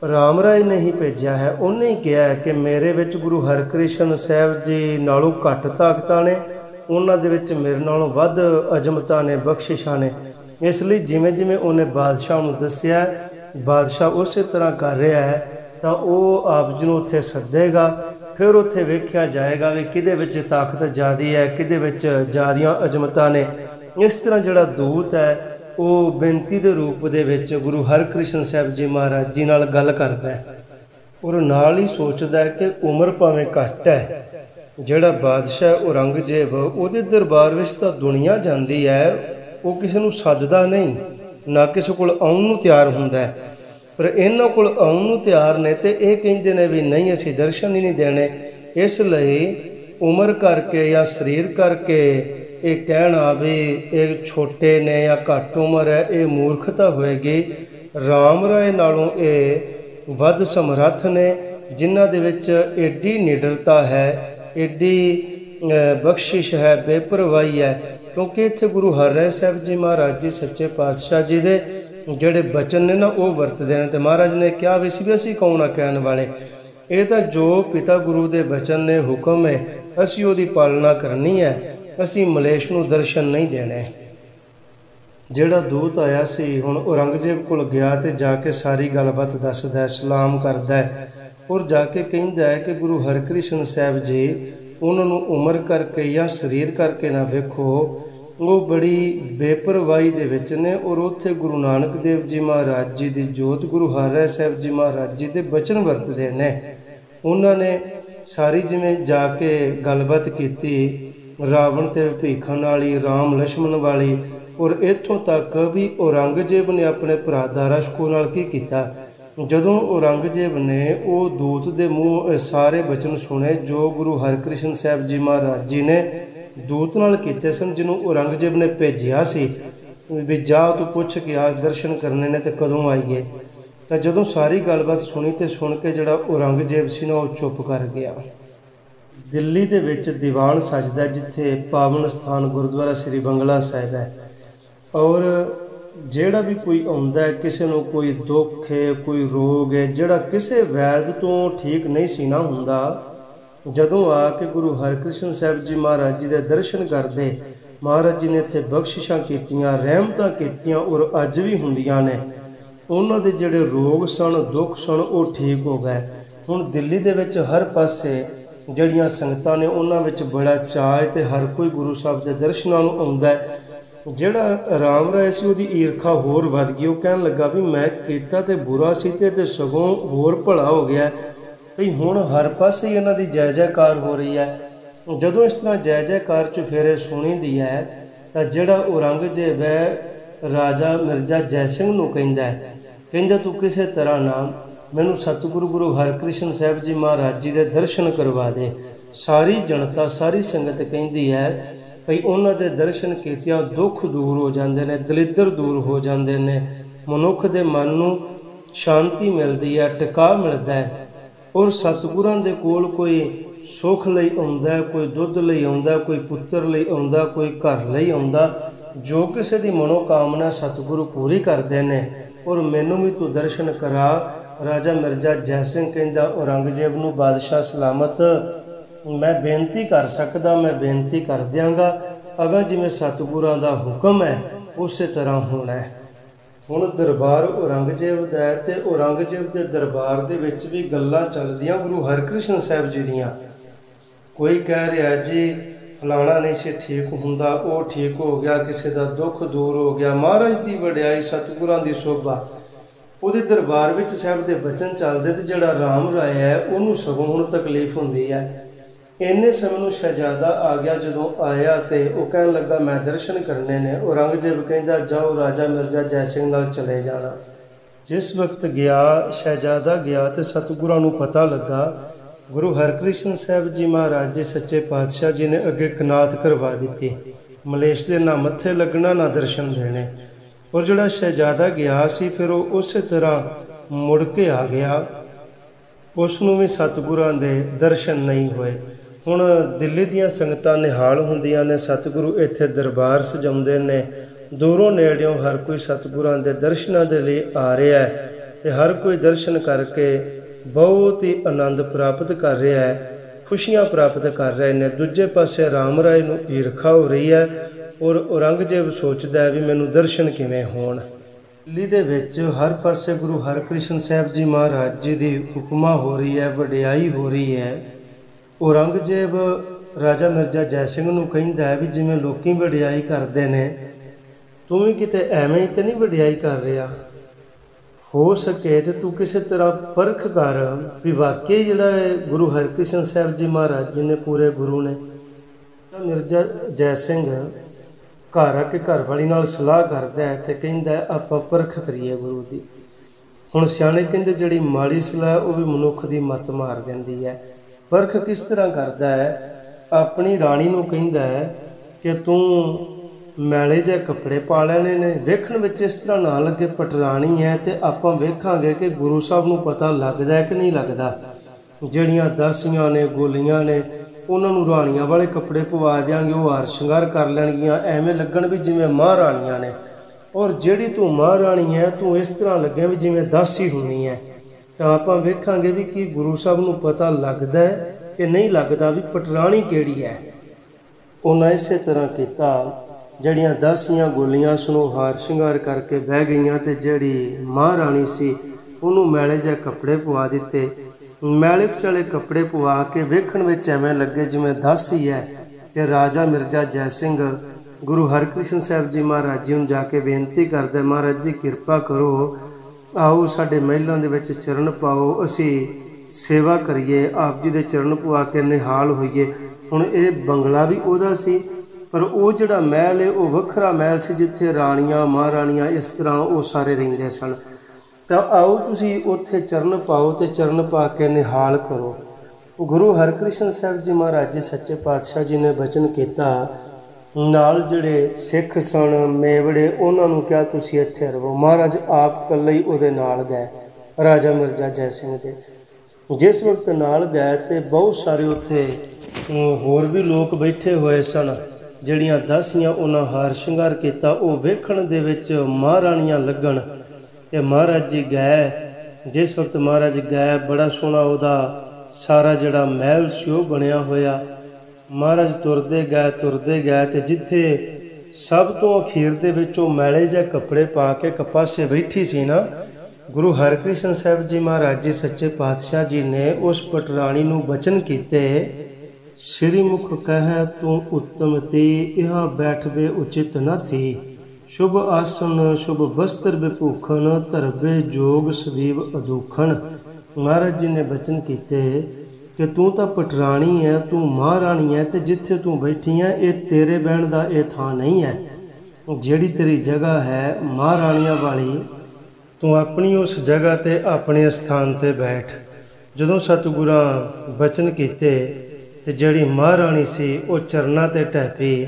ਰਾਮ ਰਾਏ ਨੇ ਹੀ ਭੇਜਿਆ ਹੈ। ਉਹਨੇ ਹੀ ਕਿਹਾ ਕਿ ਮੇਰੇ ਵਿੱਚ ਗੁਰੂ ਹਰਕ੍ਰਿਸ਼ਨ ਸਾਹਿਬ ਜੀ ਨਾਲੋਂ ਘੱਟ ਤਾਕਤਾਂ ਨੇ, ਉਹਨਾਂ ਦੇ ਵਿੱਚ ਮੇਰੇ ਨਾਲੋਂ ਵੱਧ ਅਜ਼ਮਤਾਂ ਨੇ, ਬਖਸ਼ਿਸ਼ਾਂ ਨੇ। ਇਸ ਲਈ ਜਿਵੇਂ ਜਿਵੇਂ ਉਹਨੇ ਬਾਦਸ਼ਾਹ ਨੂੰ ਦੱਸਿਆ, ਬਾਦਸ਼ਾਹ ਉਸੇ ਤਰ੍ਹਾਂ ਕਰ ਰਿਹਾ ਹੈ, ਤਾਂ ਉਹ ਆਪ ਜੀ ਨੂੰ ਉੱਥੇ ਸੱਦੇਗਾ। ਫਿਰ ਉੱਥੇ ਵੇਖਿਆ ਜਾਏਗਾ ਵੀ ਕਿਹਦੇ ਵਿੱਚ ਤਾਕਤ ਜ਼ਿਆਦੀ ਹੈ, ਕਿਹਦੇ ਵਿੱਚ ਜ਼ਿਆਦੀਆਂ ਅਜ਼ਮਤਾਂ ਨੇ। ਇਸ ਤਰ੍ਹਾਂ ਜਿਹੜਾ ਦੂਤ ਹੈ ਉਹ ਬੇਨਤੀ ਦੇ ਰੂਪ ਦੇ ਵਿੱਚ ਗੁਰੂ ਹਰਕ੍ਰਿਸ਼ਨ ਸਾਹਿਬ ਜੀ ਮਹਾਰਾਜ ਜੀ ਨਾਲ ਗੱਲ ਕਰਦਾ ਹੈ, ਔਰ ਨਾਲ ਹੀ ਸੋਚਦਾ ਹੈ ਕਿ ਉਮਰ ਭਾਵੇਂ ਘੱਟ ਹੈ, ਜਿਹੜਾ ਬਾਦਸ਼ਾਹ ਔਰੰਗਜ਼ੇਬ, ਉਹਦੇ ਦਰਬਾਰ ਵਿੱਚ ਤਾਂ ਦੁਨੀਆ ਜਾਂਦੀ ਹੈ, ਉਹ ਕਿਸੇ ਨੂੰ ਸੱਦਦਾ ਨਹੀਂ, ਨਾ ਕਿਸੇ ਕੋਲ ਆਉਣ ਨੂੰ ਤਿਆਰ ਹੁੰਦਾ ਹੈ। ਪਰ ਇਹਨਾਂ ਕੋਲ ਆਉਣ ਨੂੰ ਤਿਆਰ ਨੇ ਅਤੇ ਇਹ ਕਹਿੰਦੇ ਨੇ ਵੀ ਨਹੀਂ, ਅਸੀਂ ਦਰਸ਼ਨ ਹੀ ਨਹੀਂ ਦੇਣੇ। ਇਸ ਲਈ ਉਮਰ ਕਰਕੇ ਜਾਂ ਸਰੀਰ ਕਰਕੇ ਇਹ ਕਹਿਣਾ ਵੀ ਇਹ ਛੋਟੇ ਨੇ ਜਾਂ ਘੱਟ ਉਮਰ ਹੈ, ਇਹ ਮੂਰਖਤਾ ਹੋਏਗੀ। ਰਾਮ ਰਾਏ ਨਾਲੋਂ ਇਹ ਵੱਧ ਸਮਰੱਥ ਨੇ, ਜਿਨ੍ਹਾਂ ਦੇ ਵਿੱਚ ਏਡੀ ਨਿਡਰਤਾ ਹੈ, ਏਡੀ ਬਖਸ਼ਿਸ਼ ਹੈ, ਬੇਪਰਵਾਹੀ ਹੈ। ਕਿਉਂਕਿ ਇੱਥੇ ਗੁਰੂ ਹਰਿਰਾਏ ਸਾਹਿਬ ਜੀ ਮਹਾਰਾਜ ਜੀ ਸੱਚੇ ਪਾਤਸ਼ਾਹ ਜੀ ਦੇ ਜਿਹੜੇ ਬਚਨ ਨੇ ਨਾ ਉਹ ਵਰਤਦੇ ਨੇ। ਅਤੇ ਮਹਾਰਾਜ ਨੇ ਕਿਹਾ ਵੀ ਸੀ ਵੀ ਅਸੀਂ ਕੌਣ ਆ ਕਹਿਣ ਵਾਲੇ, ਇਹ ਤਾਂ ਜੋ ਪਿਤਾ ਗੁਰੂ ਦੇ ਬਚਨ ਨੇ, ਹੁਕਮ ਹੈ, ਅਸੀਂ ਉਹਦੀ ਪਾਲਣਾ ਕਰਨੀ ਹੈ, ਅਸੀਂ ਮਲੇਸ਼ ਨੂੰ ਦਰਸ਼ਨ ਨਹੀਂ ਦੇਣੇ। ਜਿਹੜਾ ਦੂਤ ਆਇਆ ਸੀ ਹੁਣ ਔਰੰਗਜ਼ੇਬ ਕੋਲ ਗਿਆ ਅਤੇ ਜਾ ਕੇ ਸਾਰੀ ਗੱਲਬਾਤ ਦੱਸਦਾ, ਸਲਾਮ ਕਰਦਾ ਹੈ, ਔਰ ਜਾ ਕੇ ਕਹਿੰਦਾ ਹੈ ਕਿ ਗੁਰੂ ਹਰਕ੍ਰਿਸ਼ਨ ਸਾਹਿਬ ਜੀ, ਉਹਨਾਂ ਨੂੰ ਉਮਰ ਕਰਕੇ ਜਾਂ ਸਰੀਰ ਕਰਕੇ ਨਾ ਵੇਖੋ, वो बड़ी बेपरवाही दे विच ने। और उत्थे गुरु नानक देव जी महाराज जी की जोत, गुरु हरराय साहब जी महाराज जी के बचन वरतते ने। उन्होंने सारी जिवें जाके गलबात की रावण ते भीखन वाली, राम लक्ष्मण वाली, और इत्थों तक भी औरंगजेब ने अपने भरा दारा शकोह नाल की कीता। जदों औरंगजेब ने वो दूत के मूँह सारे बचन सुने जो गुरु हरकृष्ण साहब जी महाराज जी ने दूत नाल कीते सन, जिन्होंने औरंगजेब ने भेजिया सी भी जा तू पुछ के आज दर्शन करने ने तो कदों आईए। तो जदों सारी गलबात सुनी तो सुन के जिहड़ा औरंगजेब सी ना वो चुप कर गया। दिल्ली दे विच दीवान सजदा जिथे पावन स्थान गुरुद्वारा श्री बंगला साहिब है। और ਜਿਹੜਾ भी कोई आउंदा है, किसी ਨੂੰ कोई दुख है, कोई रोग है, ਜਿਹੜਾ किसी वैद तो ठीक नहीं सी ना हुंदा, जदों आके गुरु हरकृष्ण साहब जी महाराज जी के दर्शन करते, महाराज जी ने इत्थे बख्शिशां कीतियां, रहमतां कीतियां और अज भी हुंदियां ने। उन्हां दे जिहड़े रोग सन, दुख सन, वो ठीक हो गए। हुण दिल्ली दे विच हर पासे जिहड़ियां संगतां ने उन्हां विच बड़ा चाਅ ते हर कोई गुरु साहब के दर्शनां नूं आउंदा है। ਜਿਹੜਾ राम राय सी ਉਹਦੀ ਈਰਖਾ ਹੋਰ ਵੱਧ ਗਈ। ਉਹ ਕਹਿਣ ਲੱਗਾ ਵੀ ਮੈਂ ਕੀਤਾ ਤੇ ਬੁਰਾ ਸੀ ਤੇ ਸਗੋਂ ਹੋਰ ਭਲਾ ਹੋ ਗਿਆ ਭਈ ਹੁਣ ਹਰ ਪਾਸੇ ਇਹਨਾਂ ਦੀ ਜੈ ਜੈਕਾਰ ਹੋ ਰਹੀ ਹੈ। ਜਦੋਂ ਇਸ ਤਰ੍ਹਾਂ ਜੈ ਜੈਕਾਰ ਚੁਫੇਰੇ ਸੁਣੀਦੀ ਹੈ ਤਾਂ ਜਿਹੜਾ ਔਰੰਗਜ਼ੇਬ ਹੈ ਰਾਜਾ ਮਿਰਜ਼ਾ ਜੈ ਸਿੰਘ ਨੂੰ ਕਹਿੰਦਾ ਤੂੰ ਕਿਸੇ ਤਰ੍ਹਾਂ ਨਾਲ ਮੈਨੂੰ ਸਤਿਗੁਰੂ ਗੁਰੂ ਹਰਕ੍ਰਿਸ਼ਨ ਸਾਹਿਬ ਜੀ ਮਹਾਰਾਜ ਜੀ ਦੇ ਦਰਸ਼ਨ ਕਰਵਾ ਦੇ। ਸਾਰੀ ਜਨਤਾ ਸਾਰੀ ਸੰਗਤ ਕਹਿੰਦੀ ਹੈ भई उन्हां दे दर्शन कीतियां दुख दूर हो जाते हैं, दलिद्र दूर हो जाते हैं, मनुख दे मन नूं शांति मिलती है, टिका मिलता है। और सतगुरां दे कोल कोई सुख लई आउंदा है, कोई दुध लई आउंदा, कोई पुत्र लई आउंदा, कोई घर लई आउंदा, जो किसी दी मनोकामना सतगुरु पूरी करते हैं। और मैनूं भी तू दर्शन करा। राजा मिर्जा जय सिंह कहंदा औरंगजेब नूं बादशाह सलामत मैं बेनती कर सकदा, मैं बेनती कर दियांगा, अगर जिवें सतगुरां दा हुक्म है उस तरह होना है। हुण दरबार औरंगजेब दा है ते औरंगजेब दे दरबार दे विच भी गल्लां चलदियां गुरु हरकृष्ण साहब जी दियां। कोई कह रहा जी फलाना नहीं से ठीक हुंदा, वो ठीक हो गया, किसी दा दुख दूर हो गया, महाराज दी वडियाई सतगुरां दी शोभा। ਉਹਦੇ दरबार विच साहब दे बचन चलदे ते जिहड़ा राम राय है उहनूं सगों हुण तकलीफ हुंदी है। इन्ने समय नूं शहजादा आ गया, जदों आया तो वह कहन लगा मैं दर्शन करने ने। औरंगजेब कहंदा जाओ राजा मिर्जा जय सिंह नाल चले जाना। जिस वक्त गया शहजादा गया तो सतगुरां नूं पता लगा गुरु हरकृष्ण साहब जी महाराज जी सच्चे पातशाह जी ने अगे कनात करवा दी, मलेश दे ना मत्थे लगना ना दर्शन देने। और जिहड़ा शहजादा गया सी फिर वो उस तरह मुड़ के आ गया, उसनूं भी सतगुरां दे दर्शन नहीं होए। हुण दिल्ली दीयां संगतां निहाल हुंदियां ने, सतगुरु इत्थे दरबार सजाउंदे ने, दूरों नेड़ियों हर कोई सतगुरां दे दर्शनां दे लई आ रहा है ते हर कोई दर्शन करके बहुत ही आनंद प्राप्त कर रहा है, खुशियां प्राप्त कर रहे हैं। दूजे पासे राम राय नूं ईर्खा हो रही है और औरंगजेब सोचदा है भी मैनूं दर्शन किवें होण। दिल्ली दे विच हर पासे गुरु हरकृष्ण साहब जी महाराज जी दी हुक्मा हो रही है, वडियाई हो रही है। औरंगजेब राजा मिर्जा जय सिंह नूं कहंदा है भी जिवें लोकी वडियाई करदे ने तूं भी किते एवें ही ते नहीं वडियाई कर रहा, हो सके तो तू किसी तरह परख कर भी वाकई जिहड़ा गुरु हरकृष्ण साहब जी महाराज जी ने पूरे गुरु ने। मिर्जा जय सिंह घर आके घर वाली नाल सलाह करदा है ते कहंदा है आपां परख करिए गुरु दी। हुण सियाणे कहंदे जिहड़ी माड़ी सलाह वो भी मनुख दी मत मार दिंदी है। परख किस तरह करता है, अपनी राणी नूं कहंदा है कि तू मैले जे कपड़े पा लैने ने, वेखण विच इस तरह ना लगे पटराणी है तो आपां वेखांगे कि गुरु साहब नूं पता लगदा है कि नहीं लगदा। जिहड़ियां दासियां ने गोलियां ने उन्हां नूं राणियां वाले कपड़े पवा देंगे, वो हार शंगार कर लैणगियां, एवें लगण भी जिवें महाराणियां ने। और जिहड़ी तू महाराणी है तू इस तरह लगे भी जिवें दासी होनी है। तो आपां वेखांगे भी कि गुरु साहब नूं पता लगदा है कि नहीं लगदा भी पटराणी किहड़ी है। उन्हां इसे तरह कीता, जड़ियां दासियां गोलियां सुनो हार श्रृंगार करके बह गईयां ते जिहड़ी महाराणी सी उहनूं मैले जे कपड़े पवा दिते। मैले चले कपड़े पवा के वेखण विच एवें लगे जिवें दासी है। ते राजा मिर्जा जय सिंह गुरु हरकृष्ण साहब जी महाराज जी ਨੂੰ ਜਾ ਕੇ ਬੇਨਤੀ ਕਰਦਾ, महाराज जी ਕਿਰਪਾ ਕਰੋ, आओ साडे महलों ਦੇ ਵਿੱਚ ਚਰਨ ਪਾਓ, ਅਸੀਂ सेवा करिए, आप जी ਦੇ चरण पवा के निहाल होइए। ਹੁਣ ਇਹ ਬੰਗਲਾ ਵੀ ਉਹਦਾ ਸੀ, पर ਉਹ ਜਿਹੜਾ महल है ਉਹ ਵੱਖਰਾ महल ਸੀ ਜਿੱਥੇ ਰਾਣੀਆਂ ਮਹਾਰਾਣੀਆਂ ਇਸ ਤਰ੍ਹਾਂ ਉਹ ਸਾਰੇ ਰਹਿੰਦੇ ਸਨ। ਤਾਂ ਆਓ ਤੁਸੀਂ ਉੱਥੇ ਚਰਨ ਪਾਓ ਤੇ ਚਰਨ ਪਾ ਕੇ ਨਿਹਾਲ ਕਰੋ। ਗੁਰੂ ਹਰਕ੍ਰਿਸ਼ਨ ਸਾਹਿਬ ਜੀ ਮਹਾਰਾਜ ਜੀ ਸੱਚੇ ਪਾਤਸ਼ਾਹ ਜੀ ਨੇ ਬਚਨ ਕੀਤਾ, ਨਾਲ ਜਿਹੜੇ ਸਿੱਖ ਸਨ ਮੇਵੜੇ ਉਹਨਾਂ ਨੂੰ ਕਿਹਾ ਤੁਸੀਂ ਇੱਥੇ ਰਹੋ। ਮਹਾਰਾਜ ਆਪ ਇਕੱਲੇ ਹੀ ਉਹਦੇ ਨਾਲ ਗਏ, ਰਾਜਾ ਮਿਰਜ਼ਾ ਜੈ ਸਿੰਘ ਦੇ। ਜਿਸ ਵਕਤ ਨਾਲ ਗਏ ਤੇ ਬਹੁਤ ਸਾਰੇ ਉੱਥੇ ਹੋਰ ਵੀ ਲੋਕ ਬੈਠੇ ਹੋਏ ਸਨ, ਜਿਹੜੀਆਂ ਦਾਸੀਆਂ ਉਹਨਾਂ ਹਾਰ ਸ਼ਿੰਗਾਰ ਕੀਤਾ। ਉਹ ਵੇਖਣ ਦੇ ਵਿੱਚ ਮਹਾਰਾਣੀਆਂ ਲੱਗਣ ਤੇ ਮਹਾਰਾਜ ਜੀ ਗਏ। ਜਿਸ ਵਕਤ ਮਹਾਰਾਜ ਗਏ, ਬੜਾ ਸੋਹਣਾ ਉਹਦਾ ਸਾਰਾ ਜਿਹੜਾ ਮਹਿਲ ਸੀ ਉਹ ਬਣਿਆ ਹੋਇਆ। ਮਹਾਰਾਜ ਤੁਰਦੇ ਗਏ ਤੇ ਜਿੱਥੇ ਸਭ ਤੋਂ ਅਖੀਰ ਦੇ ਵਿੱਚ ਉਹ ਮੈਲੇ ਜਿਹੇ ਕੱਪੜੇ ਪਾ ਕੇ ਕਪਾਸੇ ਬੈਠੀ ਸੀ ਨਾ, ਗੁਰੂ ਹਰਕ੍ਰਿਸ਼ਨ ਸਾਹਿਬ ਜੀ ਮਹਾਰਾਜ ਜੀ ਸੱਚੇ ਪਾਤਸ਼ਾਹ ਜੀ ਨੇ ਉਸ ਪਟਰਾਣੀ ਨੂੰ ਬਚਨ ਕੀਤੇ, श्री मुख कह तू उत्तम ती, यहाँ बैठबे उचित न थी। शुभ आसन शुभ वस्त्र विभूखन, धरबे जोग सदीव अदूखन। महाराज जी ने बचन किते कि तू तो पटराणी है, तू महाराणी है, ते जिथे तू बैठी है ये तेरे बहन का ये थां नहीं है। जिहड़ी तेरी जगह है महाराणियां वाली, तू अपनी उस जगह ते अपने स्थान ते बैठ। जदों सतगुरां बचन किते ਤੇ ਜਿਹੜੀ ਮਹਾਰਾਣੀ ਸੀ ਉਹ ਚਰਨਾਂ ਤੇ ਢਹਿ ਪਈ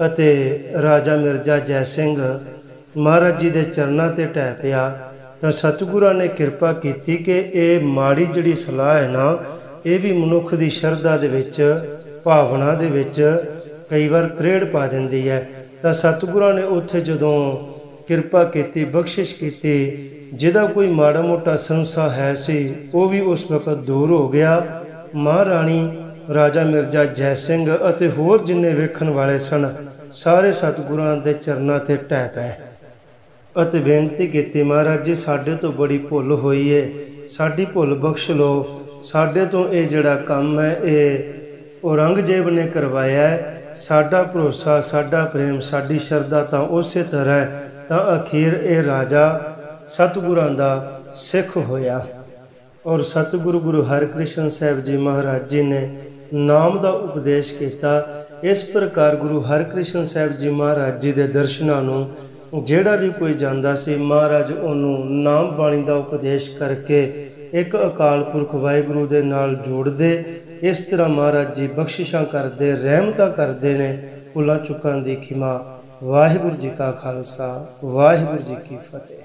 ਅਤੇ ਰਾਜਾ ਮਿਰਜ਼ਾ ਜੈ ਸਿੰਘ ਮਹਾਰਾਜ ਜੀ ਦੇ ਚਰਨਾਂ ਤੇ ਢਹਿ ਪਿਆ। ਤਾਂ ਸਤਿਗੁਰਾਂ ਨੇ ਕਿਰਪਾ ਕੀਤੀ ਕਿ ਇਹ ਮਾੜੀ ਜਿਹੜੀ ਸਲਾਹ ਹੈ ਨਾ, ਇਹ ਵੀ ਮਨੁੱਖ ਦੀ ਸ਼ਰਧਾ ਦੇ ਵਿੱਚ, ਭਾਵਨਾ ਦੇ ਵਿੱਚ ਕਈ ਵਾਰ ਤਰੇੜ ਪਾ ਦਿੰਦੀ ਹੈ। ਤਾਂ ਸਤਿਗੁਰਾਂ ਨੇ ਉੱਥੇ ਜਦੋਂ ਕਿਰਪਾ ਕੀਤੀ, ਬਖਸ਼ਿਸ਼ ਕੀਤੀ, ਜਿਹਦਾ ਕੋਈ ਮਾੜਾ ਮੋਟਾ ਸੰਸਾ ਹੈ ਸੀ ਉਹ ਵੀ ਉਸ ਵਕਤ ਦੂਰ ਹੋ ਗਿਆ। ਮਹਾਰਾਣੀ ਰਾਜਾ ਮਿਰਜ਼ਾ ਜੈ ਸਿੰਘ ਅਤੇ ਹੋਰ ਜਿੰਨੇ ਵੇਖਣ ਵਾਲੇ ਸਨ ਸਾਰੇ ਸਤਿਗੁਰਾਂ ਦੇ ਚਰਨਾਂ ਤੇ ਢਹਿ ਪਏ ਅਤੇ ਬੇਨਤੀ ਕੀਤੀ, ਮਹਾਰਾਜ ਜੀ ਸਾਡੇ ਤੋਂ ਬੜੀ ਭੁੱਲ ਹੋਈ ਹੈ, ਸਾਡੀ ਭੁੱਲ ਬਖਸ਼ ਲਓ। ਸਾਡੇ ਤੋਂ ਇਹ ਜਿਹੜਾ ਕੰਮ ਹੈ ਇਹ ਔਰੰਗਜ਼ੇਬ ਨੇ ਕਰਵਾਇਆ ਹੈ। ਸਾਡਾ ਭਰੋਸਾ, ਸਾਡਾ ਪ੍ਰੇਮ, ਸਾਡੀ ਸ਼ਰਧਾ ਤਾਂ ਉਸੇ ਤਰ੍ਹਾਂ ਹੈ। ਤਾਂ ਅਖੀਰ ਇਹ ਰਾਜਾ ਸਤਿਗੁਰਾਂ ਦਾ ਸਿੱਖ ਹੋਇਆ ਔਰ ਸਤਿਗੁਰੂ ਗੁਰੂ ਹਰਕ੍ਰਿਸ਼ਨ ਸਾਹਿਬ ਜੀ ਮਹਾਰਾਜ ਜੀ ਨੇ ਨਾਮ ਦਾ ਉਪਦੇਸ਼ ਕੀਤਾ। ਇਸ ਪ੍ਰਕਾਰ ਗੁਰੂ ਹਰਕ੍ਰਿਸ਼ਨ ਸਾਹਿਬ ਜੀ ਮਹਾਰਾਜ ਜੀ ਦੇ ਦਰਸ਼ਨਾਂ ਨੂੰ ਜਿਹੜਾ ਵੀ ਕੋਈ ਜਾਂਦਾ ਸੀ, ਮਹਾਰਾਜ ਉਹਨੂੰ ਨਾਮ ਬਾਣੀ ਦਾ ਉਪਦੇਸ਼ ਕਰਕੇ ਇੱਕ ਅਕਾਲ ਪੁਰਖ ਵਾਹਿਗੁਰੂ ਦੇ ਨਾਲ ਜੋੜਦੇ। ਇਸ ਤਰ੍ਹਾਂ ਮਹਾਰਾਜ ਜੀ ਬਖਸ਼ਿਸ਼ਾਂ ਕਰਦੇ, ਰਹਿਮਤਾਂ ਕਰਦੇ ਨੇ, ਭੁੱਲਾਂ ਚੁੱਕਾਂ ਦੀ ਖਿਮਾ। ਵਾਹਿਗੁਰੂ ਜੀ ਕਾ ਖਾਲਸਾ, ਵਾਹਿਗੁਰੂ ਜੀ ਕੀ ਫਤਿਹ।